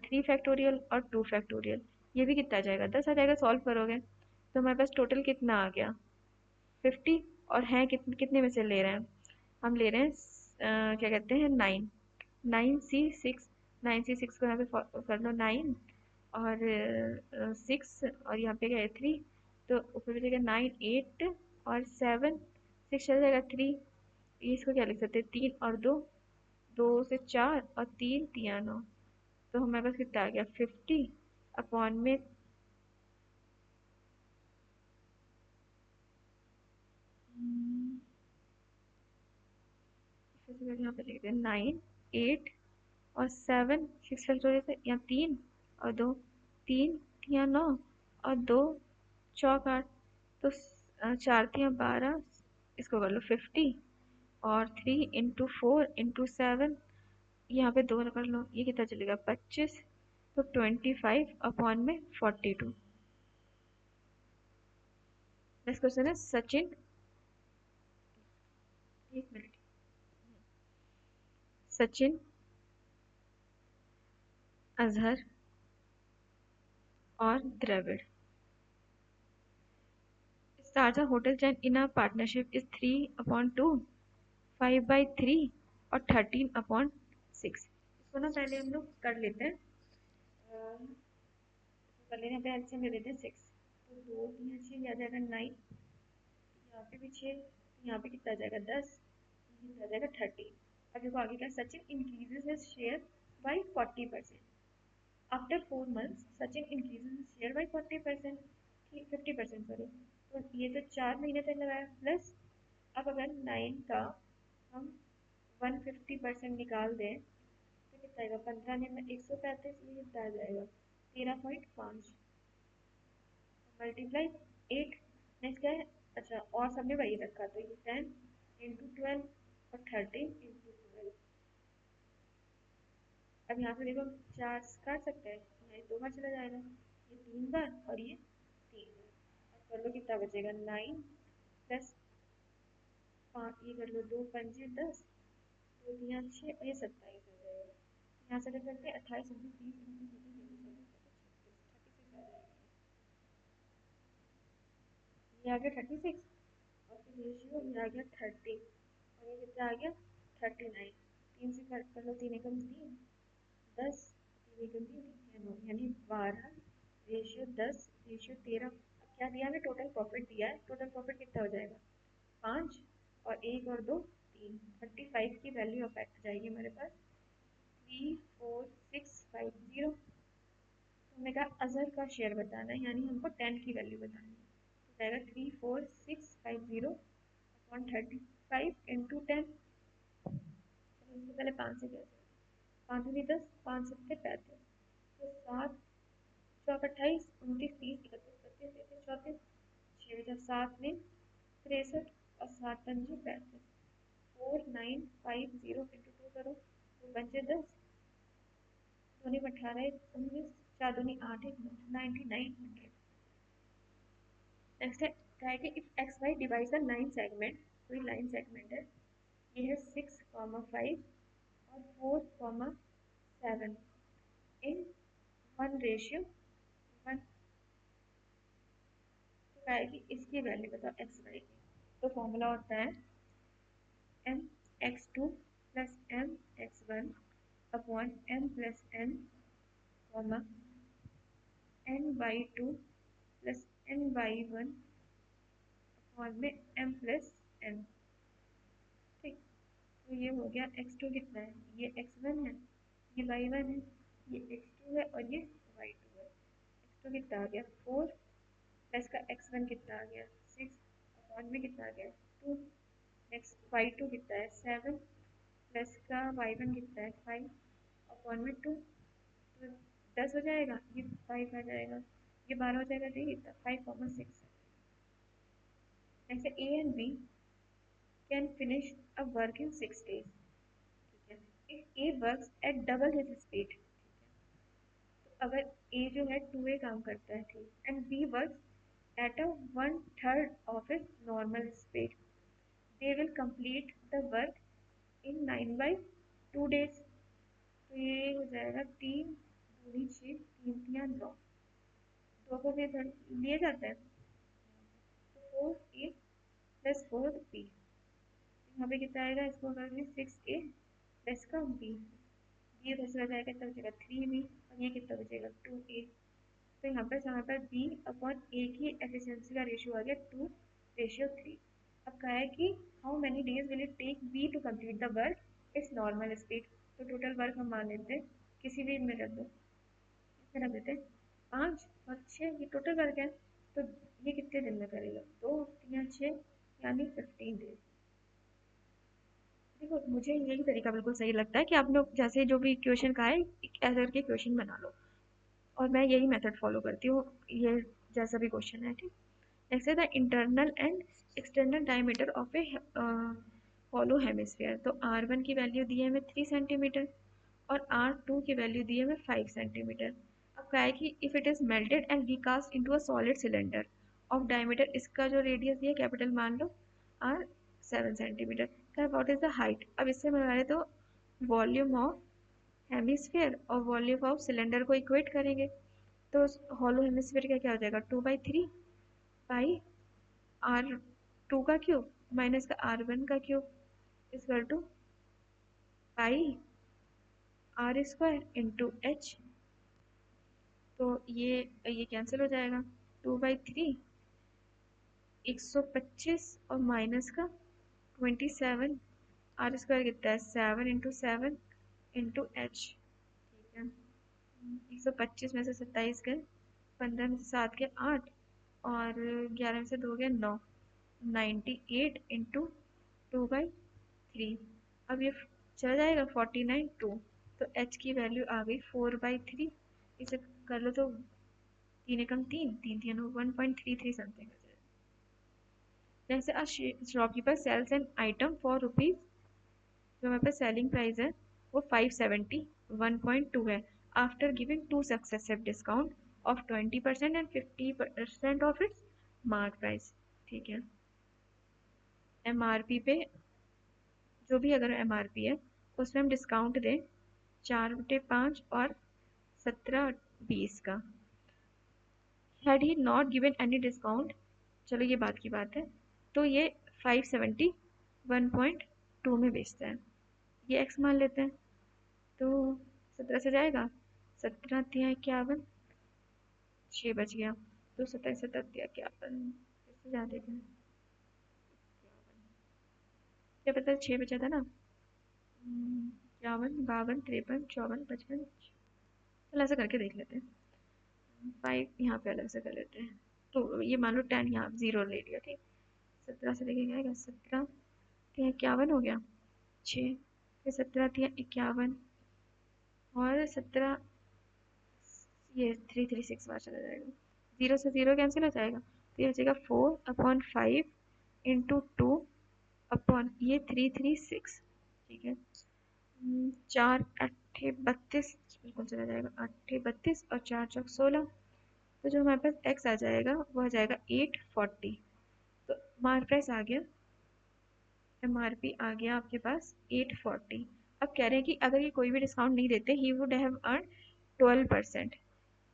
3 फैक्टोरियल और 2 फैक्टोरियल, ये भी कितना आ जाएगा 10 आ जाएगा। सॉल्व करोगे तो हमारे पास टोटल कितना आ गया 50। और हैं कितने में से ले रहे हैं, हम ले रहे हैं क्या कहते हैं 9, 9C6, 9C6 को यहाँ पे कर लो 9 और 6 और यहाँ पे क्या है 3, तो ऊपर भी जाएगा 9 8 और 7 6 चल जाएगा 3। इसको क्या लिख सकते हैं 3 और 2, 2 से 4 और 3 3 9। तो हमारे पास कितना आ गया 50 अपॉन में यहाँ पे लिखते हैं 9 8 और 7 6 फैक्टोरियल से यहाँ 3 और 2, 3 3 9 और 2 चौक 8, तो 4 3 12, इसको कर लो 50 और 3 इंटू 4 इंटू 7, यहाँ पे 2 कर लो, ये कितना चलेगा 25। तो 25/42। नेक्स्ट क्वेश्चन है सचिन, एक मिनट, सचिन अजहर और Dravid starts a hotel chain in a partnership is 3/2, 5/3 और 13/6। इसको ना पहले हम लोग कर लेते हैं, कर लेने पे एलसीएम ले लेते हैं 6। तो 2 यहाँ 6 आ जाएगा 9, यहाँ पे भी 6, यहाँ पे कितना आ जाएगा 10, आ जाएगा 13। अब देखो आगे क्या, Sachin increases his share by 40%। After 4 months Sachin increases his share by 40%, 50% sorry. तो ये तो 4 महीने तक लगाया, प्लस अब अगर 9 का हम 150% निकाल दें तो कितना आएगा 15 में 135, ये कितना आ जाएगा 13.5 मल्टीप्लाई 8। नेक्स्ट क्या है, अच्छा और सबने वही रखा, तो ये 10 इंटू 12 और 13 इंटू 12। अब यहाँ पे देखो 4 काट सकते हैं, ये 2 बार चला जाएगा, ये 3 बार और ये 3 बार। अब कर लो कितना बचेगा, 9 प्लस 5, ये कर लो 2 पंजे 10, 2 3 6 और ये 27 हो जाएगा। यहाँ से कर सकते हैं 28 29 30 ये आ गया 36, और फिर रेशियो ये आ गया 30, और ये कितना आ गया 39। 3 से कट कर लो, 3 एकम 3, 10, 3 एकम 3 यानी 12, रेशियो 10, रेशियो 13। अब क्या दिया हमें, टोटल प्रॉफिट दिया है, टोटल प्रॉफिट कितना हो जाएगा 5 और 1 और 2 3, 35 की वैल्यू अब आ जाएगी हमारे पास 34650। हमने कहा अजहर का शेयर बताना है, यानी हमको 10 की वैल्यू बतानी है, तो जाएगा 34650 अपॉन 35 इंटू 10। इससे पहले 5 से कैसे, 5 दूनी 10, 5 सत्ते 35, तो 7 चौक 28 29 30 31 32 33 34, 6 बचा 7 में 63 और 7 पंजे 35, 4950 इंटू 2 करो, 2 पंजे 10, दूनी 18 19, 4 दूनी 8 9900। नेक्स्ट है कि if x y divides the line segment, कोई लाइन सेगमेंट है, ये है 6,5 और 4,7 इन 1 रेशियो 1, तो क्या है कि इसकी वैल्यू बताओ एक्स वाई की। तो फॉर्मूला होता है m x two plus m x one upon m plus n comma n y two plus n y one upon में एम प्लस एन। ठीक, तो ये हो गया x2 कितना है, ये x1 है, ये y1 है, ये x2 है और ये y2 है। x2 कितना आ गया 4 प्लस का x1 कितना आ गया 6 अपॉन में कितना आ गया 2। नेक्स्ट y2 कितना है 7 प्लस का y1 कितना है 5 अपॉन में 2, तो 10 हो जाएगा, ये 5 आ जाएगा, ये 12 हो जाएगा, तो ये कितना 5,6। Next a and b can finish a work in 6 days। ठीक है, if A works at double his speed, तो अगर ए जो है 2a काम करता है, ठीक, and B works at a 1/3 of his normal speed, they will complete the work in 9/2 days। तो ये हो जाएगा 3 दूनी 6 3 तिया 9, 2 को भी इधर लिए जाता है, तो 4a प्लस 4b, यहाँ पे कितना आएगा, इसको अगर 6a प्लस का b, ये उधर चला जाएगा, कितना बचेगा 3b, और ये कितना बचेगा 2a। तो यहाँ पर b अपॉन a की एफिशिएंसी का रेशियो आ गया 2:3। अब कहा है कि how many days will it take b to complete the work its normal speed. तो टोटल वर्क हम मान लेते हैं, किसी भी में रख दो, इसमें रख देते हैं 5 और 6, ये टोटल वर्क है, तो ये कितने दिन में करेगा 2 3 6 यानी 15 डेज। देखो मुझे यही तरीका बिल्कुल सही लगता है कि आप लोग जैसे जो भी क्वेश्चन का है ऐसे करके क्वेश्चन बना लो, और मैं यही मेथड फॉलो करती हूँ, ये जैसा भी क्वेश्चन है। ठीक, नेक्स्ट है the internal and external diameter of A hollow hemisphere. तो R1 की वैल्यू दी है हमें 3 सेंटीमीटर और R2 की वैल्यू दी है हमें 5 सेंटीमीटर। अब क्या है कि if it is melted and recast into a solid cylinder of diameter, इसका जो रेडियस दिया कैपिटल मान लो R 7 सेंटीमीटर, क्या व्हाट इज द हाइट। अब इससे बना रहे तो वॉल्यूम ऑफ हेमिस्फीयर और वॉल्यूम ऑफ सिलेंडर को इक्वेट करेंगे, तो हॉलो हेमिस्फीयर का क्या हो जाएगा 2/3 पाई R2 का क्यूब माइनस का R1 का cube equal to pi R square into H. तो ये कैंसिल हो जाएगा, 2/3 125 और माइनस का 27, आर स्क्वायर कितना है 7 इंटू 7 इंटू एच। ठीक है, 125 में से 27 गए, 15 में से 7 गए 8, और 11 में से 2 गए 9, 98 इंटू 2/3। अब ये चला जाएगा 49 2, तो एच की वैल्यू आ गई 4/3। इसे कर लो तो 3 एकम 3 3 3 1.33 समथिंग हो जाएगा। जैसे a shopkeeper sells an item for rupees, जो हमारे पास सेलिंग प्राइस है वो 570 1.2 है, after giving two successive discount of 20% and 50% of its mark price. ठीक है, एमआरपी पे जो भी अगर एमआरपी है उसमें हम डिस्काउंट दें 4/5 और 17/20 का। Had he not given any discount, चलो ये बात की बात है, तो ये 570 1.2 में बेचता है, ये एक्स मान लेते हैं। तो 17 से जाएगा, 17 तिया 51, 6 बच गया। तो 27 17 तिया 51, फिर से जा देते हैं, क्या पता 6 बचा था ना। 51 52 53 54 55, चलो ऐसा करके देख लेते हैं। 5 यहाँ पे अलग से कर लेते हैं, तो ये मान लो 10 यहाँ 0 ले लिया, ठीक। 17 से लेके जाएगा, 17 तिया 51 हो गया, 6, फिर 17 तिया 51 और 17, ये 336 बार चला जाएगा, 0 से 0 कैंसिल हो जाएगा, तो ये बचेगा 4/5 इंटू 2 अपॉन ये 336। ठीक है, 4 8 32, बिल्कुल चला जाएगा, 8 32 और 4 चौक 16, तो जो हमारे पास एक्स आ जाएगा वो आ जाएगा 840। तो मार्क प्राइस आ गया, एमआरपी आ गया आपके पास 840। अब कह रहे हैं कि अगर ये कोई भी डिस्काउंट नहीं देते ही वुड हैव अर्न 12%।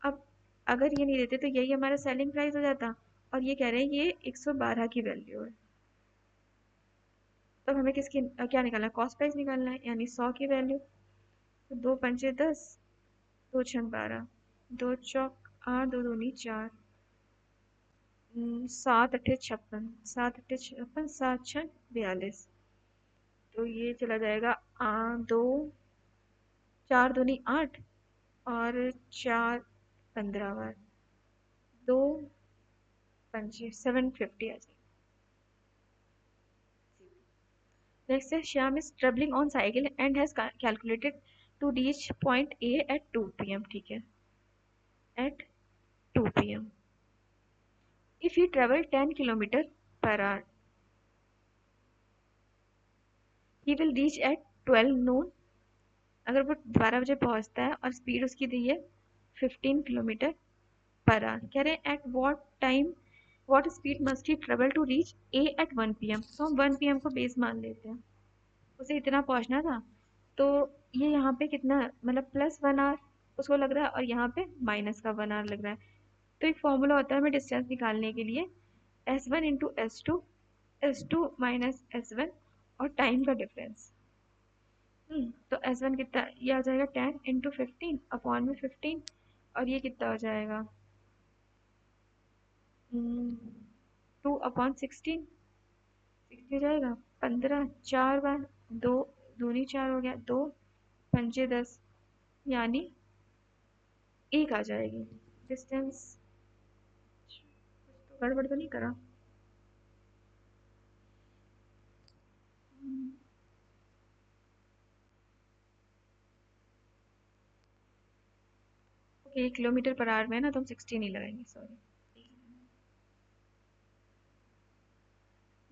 अब अगर ये नहीं देते तो यही हमारा सेलिंग प्राइस हो जाता, और ये कह रहे हैं ये 112 की वैल्यू है। तो हमें किसकी क्या निकालना है, कॉस्ट प्राइस निकालना है, यानी 100 की वैल्यू। तो 2 पंचे 10, 2 छंग 12, 2 चौक 8, 2 दूनी 4, 7 अट्ठे 56, 7 अट्ठे 56, 7 छंग 42। तो ये चला जाएगा 2 4 दूनी 8 और 4 15 बार, 2 पंचे 750 आ जाएगा। Next is Shyam is traveling on cycle and has calculated to reach point A at 2 p.m. ठीक है, at 2 p.m. If he travel 10 kilometer per hour, he will reach at 12 noon। अगर वो 12 बजे पहुंचता है और स्पीड उसकी दी है 15 किलोमीटर पर आवर, कह रहे हैं at what time what speed must he travel to reach A at 1 PM. तो हम 1 पी.एम को बेस मान लेते हैं, उसे इतना पहुंचना था। तो ये यहाँ पे कितना मतलब +1 आवर उसको लग रहा है और यहाँ पे माइनस का 1 आवर लग रहा है। तो एक फॉर्मूला होता है हमें डिस्टेंस निकालने के लिए, S1 into S2, S2 minus S1 और टाइम का डिफरेंस। तो S1 कितना, ये आ जाएगा 10 इंटू 15 अपॉन में 15, और ये कितना हो जाएगा 2/16, 60 हो जाएगा, 15 4 बार, 2 दूनी 4 हो गया, 2 पंजे 10, यानी 1 आ जाएगी डिस्टेंस। तो गड़बड़ तो नहीं करा। ओके, किलोमीटर पर आवर में ना तो हम 60 नहीं लगाएंगे, सॉरी,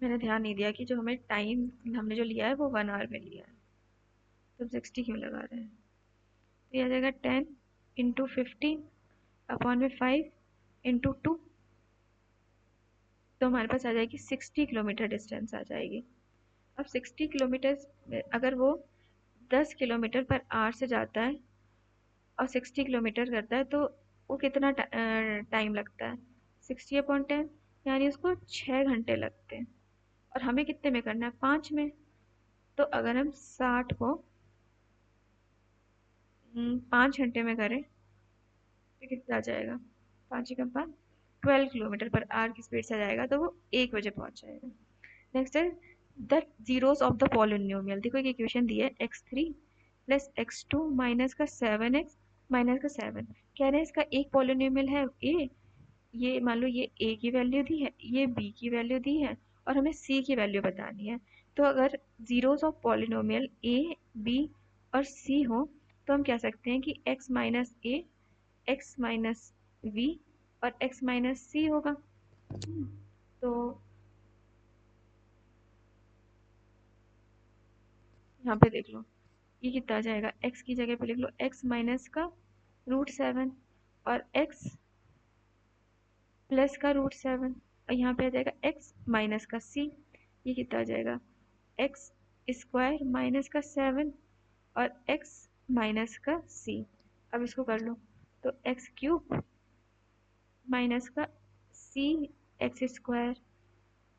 मैंने ध्यान नहीं दिया कि जो हमें टाइम हमने जो लिया है वो 1 आवर में लिया है, तो हम 60 क्यों लगा रहे हैं। तो ये आ जाएगा 10 इंटू 15 अपॉन में 5 इंटू 2, तो हमारे पास आ जाएगी 60 किलोमीटर डिस्टेंस आ जाएगी। अब 60 किलोमीटर अगर वो 10 किलोमीटर पर आवर से जाता है और 60 किलोमीटर करता है, तो वो कितना टाइम लगता है, 60/10, यानी उसको 6 घंटे लगते हैं। और हमें कितने में करना है, 5 में। तो अगर हम 60 को 5 घंटे में करें तो कितना आ जाएगा, 5 × 5 12 किलोमीटर पर आवर की स्पीड से जाएगा, तो वो 1 बजे पहुंच जाएगा। नेक्स्ट है the zeros of the polynomial. देखो एक इक्वेशन दी है x3 प्लस x2 माइनस का 7x माइनस का 7। कह रहे हैं इसका एक पॉलिनोमियल है a, ये मान लो ये a की वैल्यू दी है, ये b की वैल्यू दी है, और हमें c की वैल्यू बतानी है। तो अगर zeros of polynomial a b और c हो तो हम कह सकते हैं कि x minus a, x minus v और x माइनस c होगा। तो यहाँ पे देख लो ये कितना आ जाएगा, x की जगह पे लिख लो x माइनस का √7 और x प्लस का √7 और यहाँ पे आ जाएगा x माइनस का c। ये कितना आ जाएगा x स्क्वायर माइनस का 7 और x माइनस का c। अब इसको कर लो तो x क्यूब माइनस का c x स्क्वायर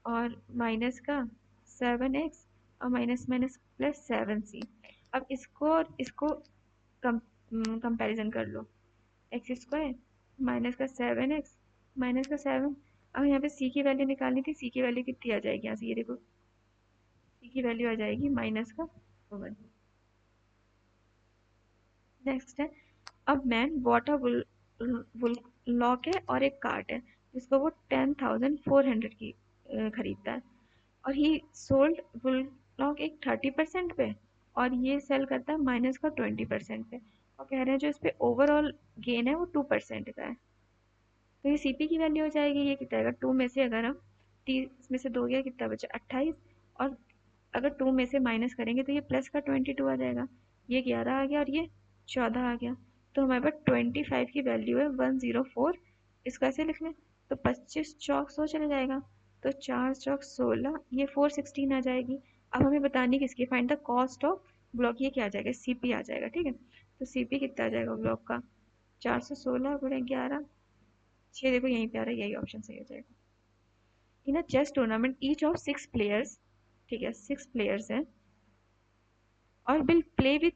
और माइनस का 7x और माइनस माइनस प्लस 7c। अब इसको और इसको कंपैरिजन कर लो एक्स स्क्वायर माइनस का 7x माइनस का 7। अब यहाँ पे c की वैल्यू निकालनी थी, c की वैल्यू कितनी आ जाएगी यहाँ से, ये देखो c की वैल्यू आ जाएगी माइनस का 1। नेक्स्ट है अब man bought a wall clock है और एक कार्ट है जिसको वो 10,400 की खरीदता है और ही सोल्ड वुल लॉक एक 30% पे और ये सेल करता है माइनस का 20% पे और कह रहे हैं जो इस पे ओवरऑल गेन है वो 2% का है। तो ये सीपी की वैल्यू हो जाएगी, ये कितना आएगा 2 में से अगर हम 30 में से 2 गया कितना बचा 28 और अगर 2 में से माइनस करेंगे तो ये प्लस का 22 आ जाएगा, ये 11 आ गया और ये 14 आ गया। तो हमारे पास 25 की वैल्यू है 104। इसको ऐसे लिख लें तो 25 चौक 100 चला जाएगा तो 4 चौक 16, ये 416 आ जाएगी। अब हमें बतानी किसकी, find the cost of block, ये क्या आ जाएगा सीपी आ जाएगा। ठीक है तो सीपी कितना आ जाएगा ब्लॉक का 416 गुणे 11, 6 देखो यहीं पे आ रहा है, यही ऑप्शन सही हो जाएगा। In a chess tournament each of 6 players, ठीक है 6 प्लेयर्स हैं और will play with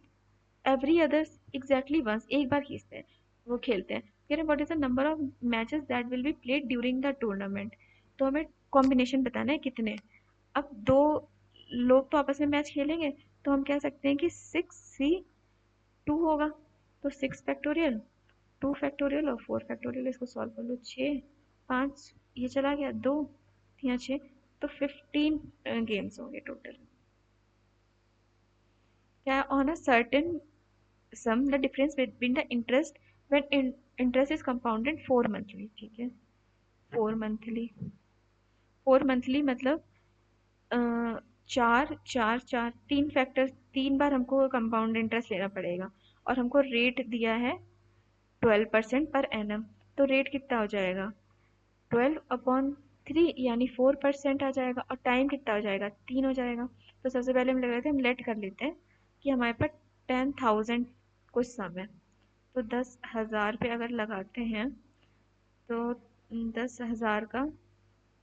every others exactly once, एक बार खींचते हैं वो खेलते हैं। कह रहे what is the number of matches that will be played during the tournament. तो हमें कॉम्बिनेशन बताना है कितने। अब दो लोग तो आपस में मैच खेलेंगे तो हम कह सकते हैं कि 6C2 होगा तो 6 फैक्टोरियल 2 फैक्टोरियल और 4 फैक्टोरियल। इसको सॉल्व कर लो 6 5 ये चला गया 2 यहाँ 6 तो 15 गेम्स होंगे टोटल। क्या on a certain some the difference between the interest when interest is compounded 4 monthly. ठीक है 4 मंथली 4 मंथली मतलब अ, 4 4 4 3 फैक्टर 3 बार हमको कंपाउंड इंटरेस्ट लेना पड़ेगा और हमको रेट दिया है 12% पर एनम। तो रेट कितना हो जाएगा 12/3 यानी 4% आ जाएगा और टाइम कितना हो जाएगा 3 हो जाएगा। तो सबसे पहले हम लग रहे थे हम लेट कर लेते हैं कि हमारे पास 10,000 कुछ सम है तो 10,000 पे अगर लगाते हैं तो 10,000 का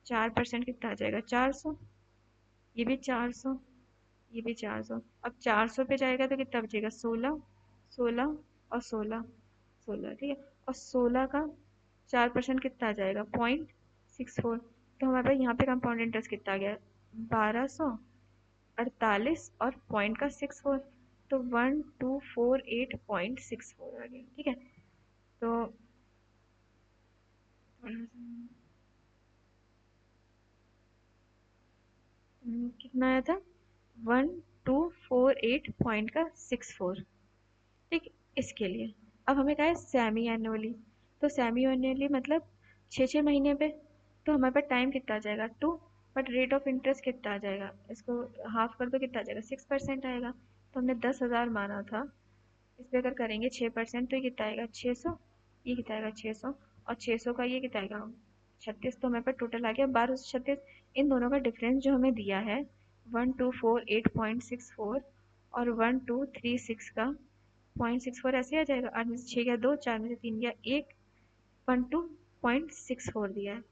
4% कितना आ जाएगा 400, ये भी 400, ये भी 400। अब 400 पे जाएगा तो कितना बचेगा 16 16 और 16 16। ठीक है और 16 का 4% कितना आ जाएगा 0.64। तो हमारे पास यहाँ पे कंपाउंड इंटरेस्ट कितना आ गया 1248 और पॉइंट का 64 तो 1248.64 आ गया। ठीक है तो कितना आया था 1248 पॉइंट का 64। ठीक इसके लिए अब हमें कहा है सेमी एनुअली। तो सेमी एनुअली मतलब 6 6 महीने पे तो हमारे पास टाइम कितना आ जाएगा 2 बट रेट ऑफ इंटरेस्ट कितना आ जाएगा, इसको हाफ कर दो कितना आ जाएगा 6% आएगा। तो हमने 10,000 माना था, इस पर अगर करेंगे 6% तो ये कितना आएगा 600, ये कितना आएगा 600 और 600 का ये कितना आएगा 36। तो हमारे पास टोटल आ गया 1236। इन दोनों का डिफरेंस जो हमें दिया है 1248.64 और 1236 का 0.64 ऐसे आ जाएगा। 8 में से 6 गया 2, 4 में से 3 गया 1, 12.64 दिया है।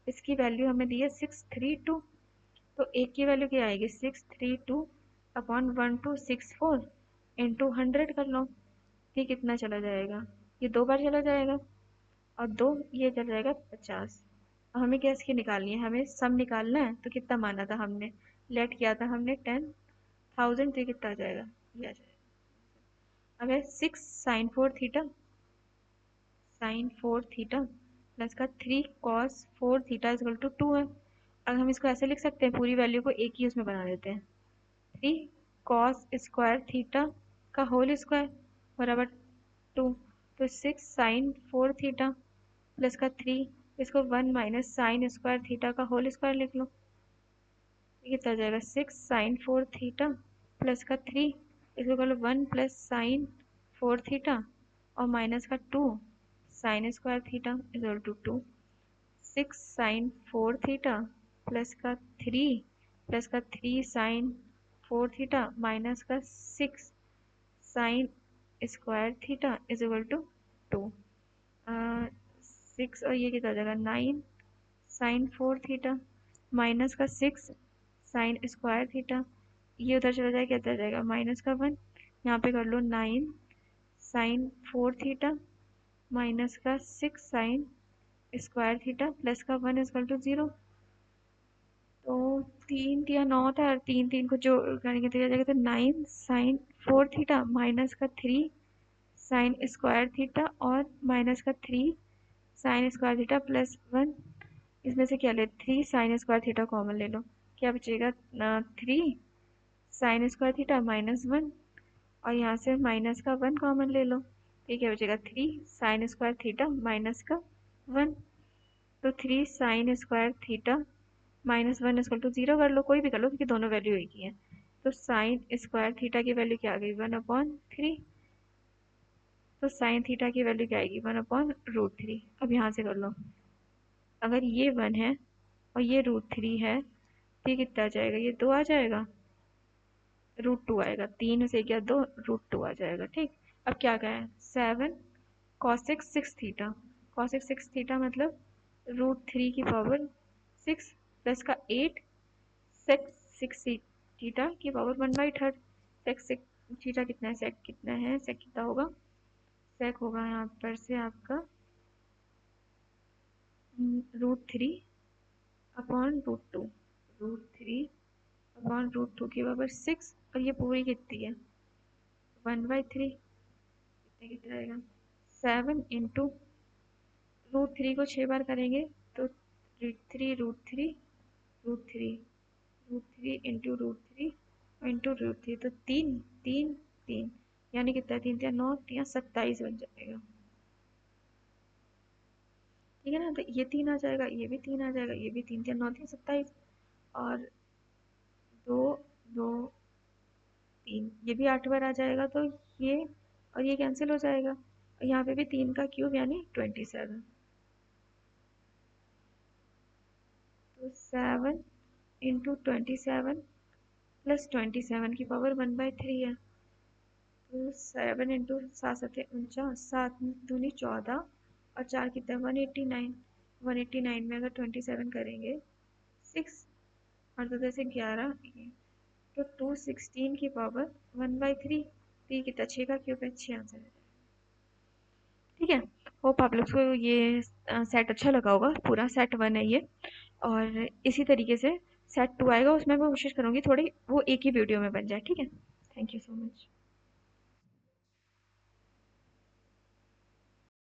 इसकी वैल्यू हमें दी है 632। तो एक की वैल्यू क्या आएगी 632/1264 इंटू 100 कर लो, ये कितना चला जाएगा, ये 2 बार चला जाएगा और 2 ये चला जाएगा 50। अब हमें क्या इसकी निकालनी है, हमें सम निकालना है तो कितना माना था हमने, लेट किया था हमने 10,000 तो ये कितना आ जाएगा ये आ जाएगा। अब है 6 sin 4 theta sin 4 theta plus का 3 cos 4 थीटा इजकल टू 2 है। अब हम इसको ऐसे लिख सकते हैं पूरी वैल्यू को एक ही उसमें बना देते हैं 3 cos स्क्वायर थीटा का होल स्क्वायर बराबर 2। तो 6 sin 4 थीटा प्लस का 3, इसको 1 माइनस साइन स्क्वायर थीटा का होल स्क्वायर लिख लो, ये कितना आ जाएगा 6 sin 4 थीटा प्लस का 3, इसको कर लो 1 प्लस साइन 4 थीटा और माइनस का 2 sine square theta is equal to 2। 6 sine 4 theta plus का 3 साइन 4 थीटा माइनस का 6 sine square theta is equal to 2। 6 और ये कितना हो जाएगा 9 साइन 4 थीटा माइनस का 6 साइन स्क्वायर थीटा, ये उधर चला जाएगा, इधर जाएगा माइनस का 1। यहाँ पे कर लो 9 साइन 4 थीटा माइनस का 6 साइन स्क्वायर थीटा प्लस का 1 इजकल टू 0। तो 3 या 9 था, 3 को जो करेंगे तो जाएगा, तो 9 साइन 4 थीटा माइनस का 3 साइन स्क्वायर थीटा और माइनस का 3 साइन स्क्वायर थीटा प्लस 1। इसमें से क्या ले, 3 साइन स्क्वायर थीटा कॉमन ले लो, क्या बचेगा 3 साइन स्क्वायर थीटा माइनस 1, और यहाँ से माइनस का 1 कॉमन ले लो, ये क्या बचेगा 3 साइन स्क्वायर थीटा माइनस का 1। तो 3 sine square theta minus 1 equal to 0 कर लो, कोई भी कर लो क्योंकि दोनों वैल्यू एक ही है। तो साइन स्क्वायर थीटा की वैल्यू क्या आ गई 1/3। तो साइन थीटा की वैल्यू क्या आएगी 1/√3। अब यहाँ से कर लो, अगर ये 1 है और ये √3 है तो ये कितना आ जाएगा, ये 2 आ जाएगा, √2 आएगा, 3 से क्या 2, √2 आ जाएगा। ठीक, अब क्या कहें 7 कॉसेक 6 थीटा, कॉसेक 6 थीटा मतलब √3 की पावर 6 प्लस का 8 सेक 6 थीटा की पावर 1/3। सेक थीटा कितना है, सेक कितना है, सेक कितना होगा, सेक होगा यहाँ पर से आपका √3 अपॉन √2, √3 अपॉन √2 की पावर 6, और ये पूरी कितनी है 1/3, कितना कितना रहेगा 7 इंटू √3 को 6 बार करेंगे तो 3 √3 इंटू √3 तो 3 यानी कितना 3 या 9 27 बन जाएगा। ठीक है ना, तो ये 3 आ जाएगा, ये भी 3 आ जाएगा, ये भी 3 9 27, और 2 2 3 ये भी 8 बार आ जाएगा, तो ये और ये कैंसिल हो जाएगा, और यहाँ पे भी 3 का क्यूब यानी 27। तो 7 इंटू 27 प्लस 27 की पावर 1/3 है, तो 7 इंटू 7 7 49, 7 दूनी 14 और 4 कितना 189, 189 में अगर 27 करेंगे 6 और 2 से 11, तो 216 की पावर 1/3, तो ये कितना 6 का क्यूब है, 6 आंसर है। ठीक है, होप आप लोग को ये सेट अच्छा लगा होगा, पूरा सेट 1 है ये, और इसी तरीके से सेट 2 आएगा, उसमें मैं कोशिश करूँगी थोड़ी वो एक ही वीडियो में बन जाए। ठीक है, थैंक यू सो मच।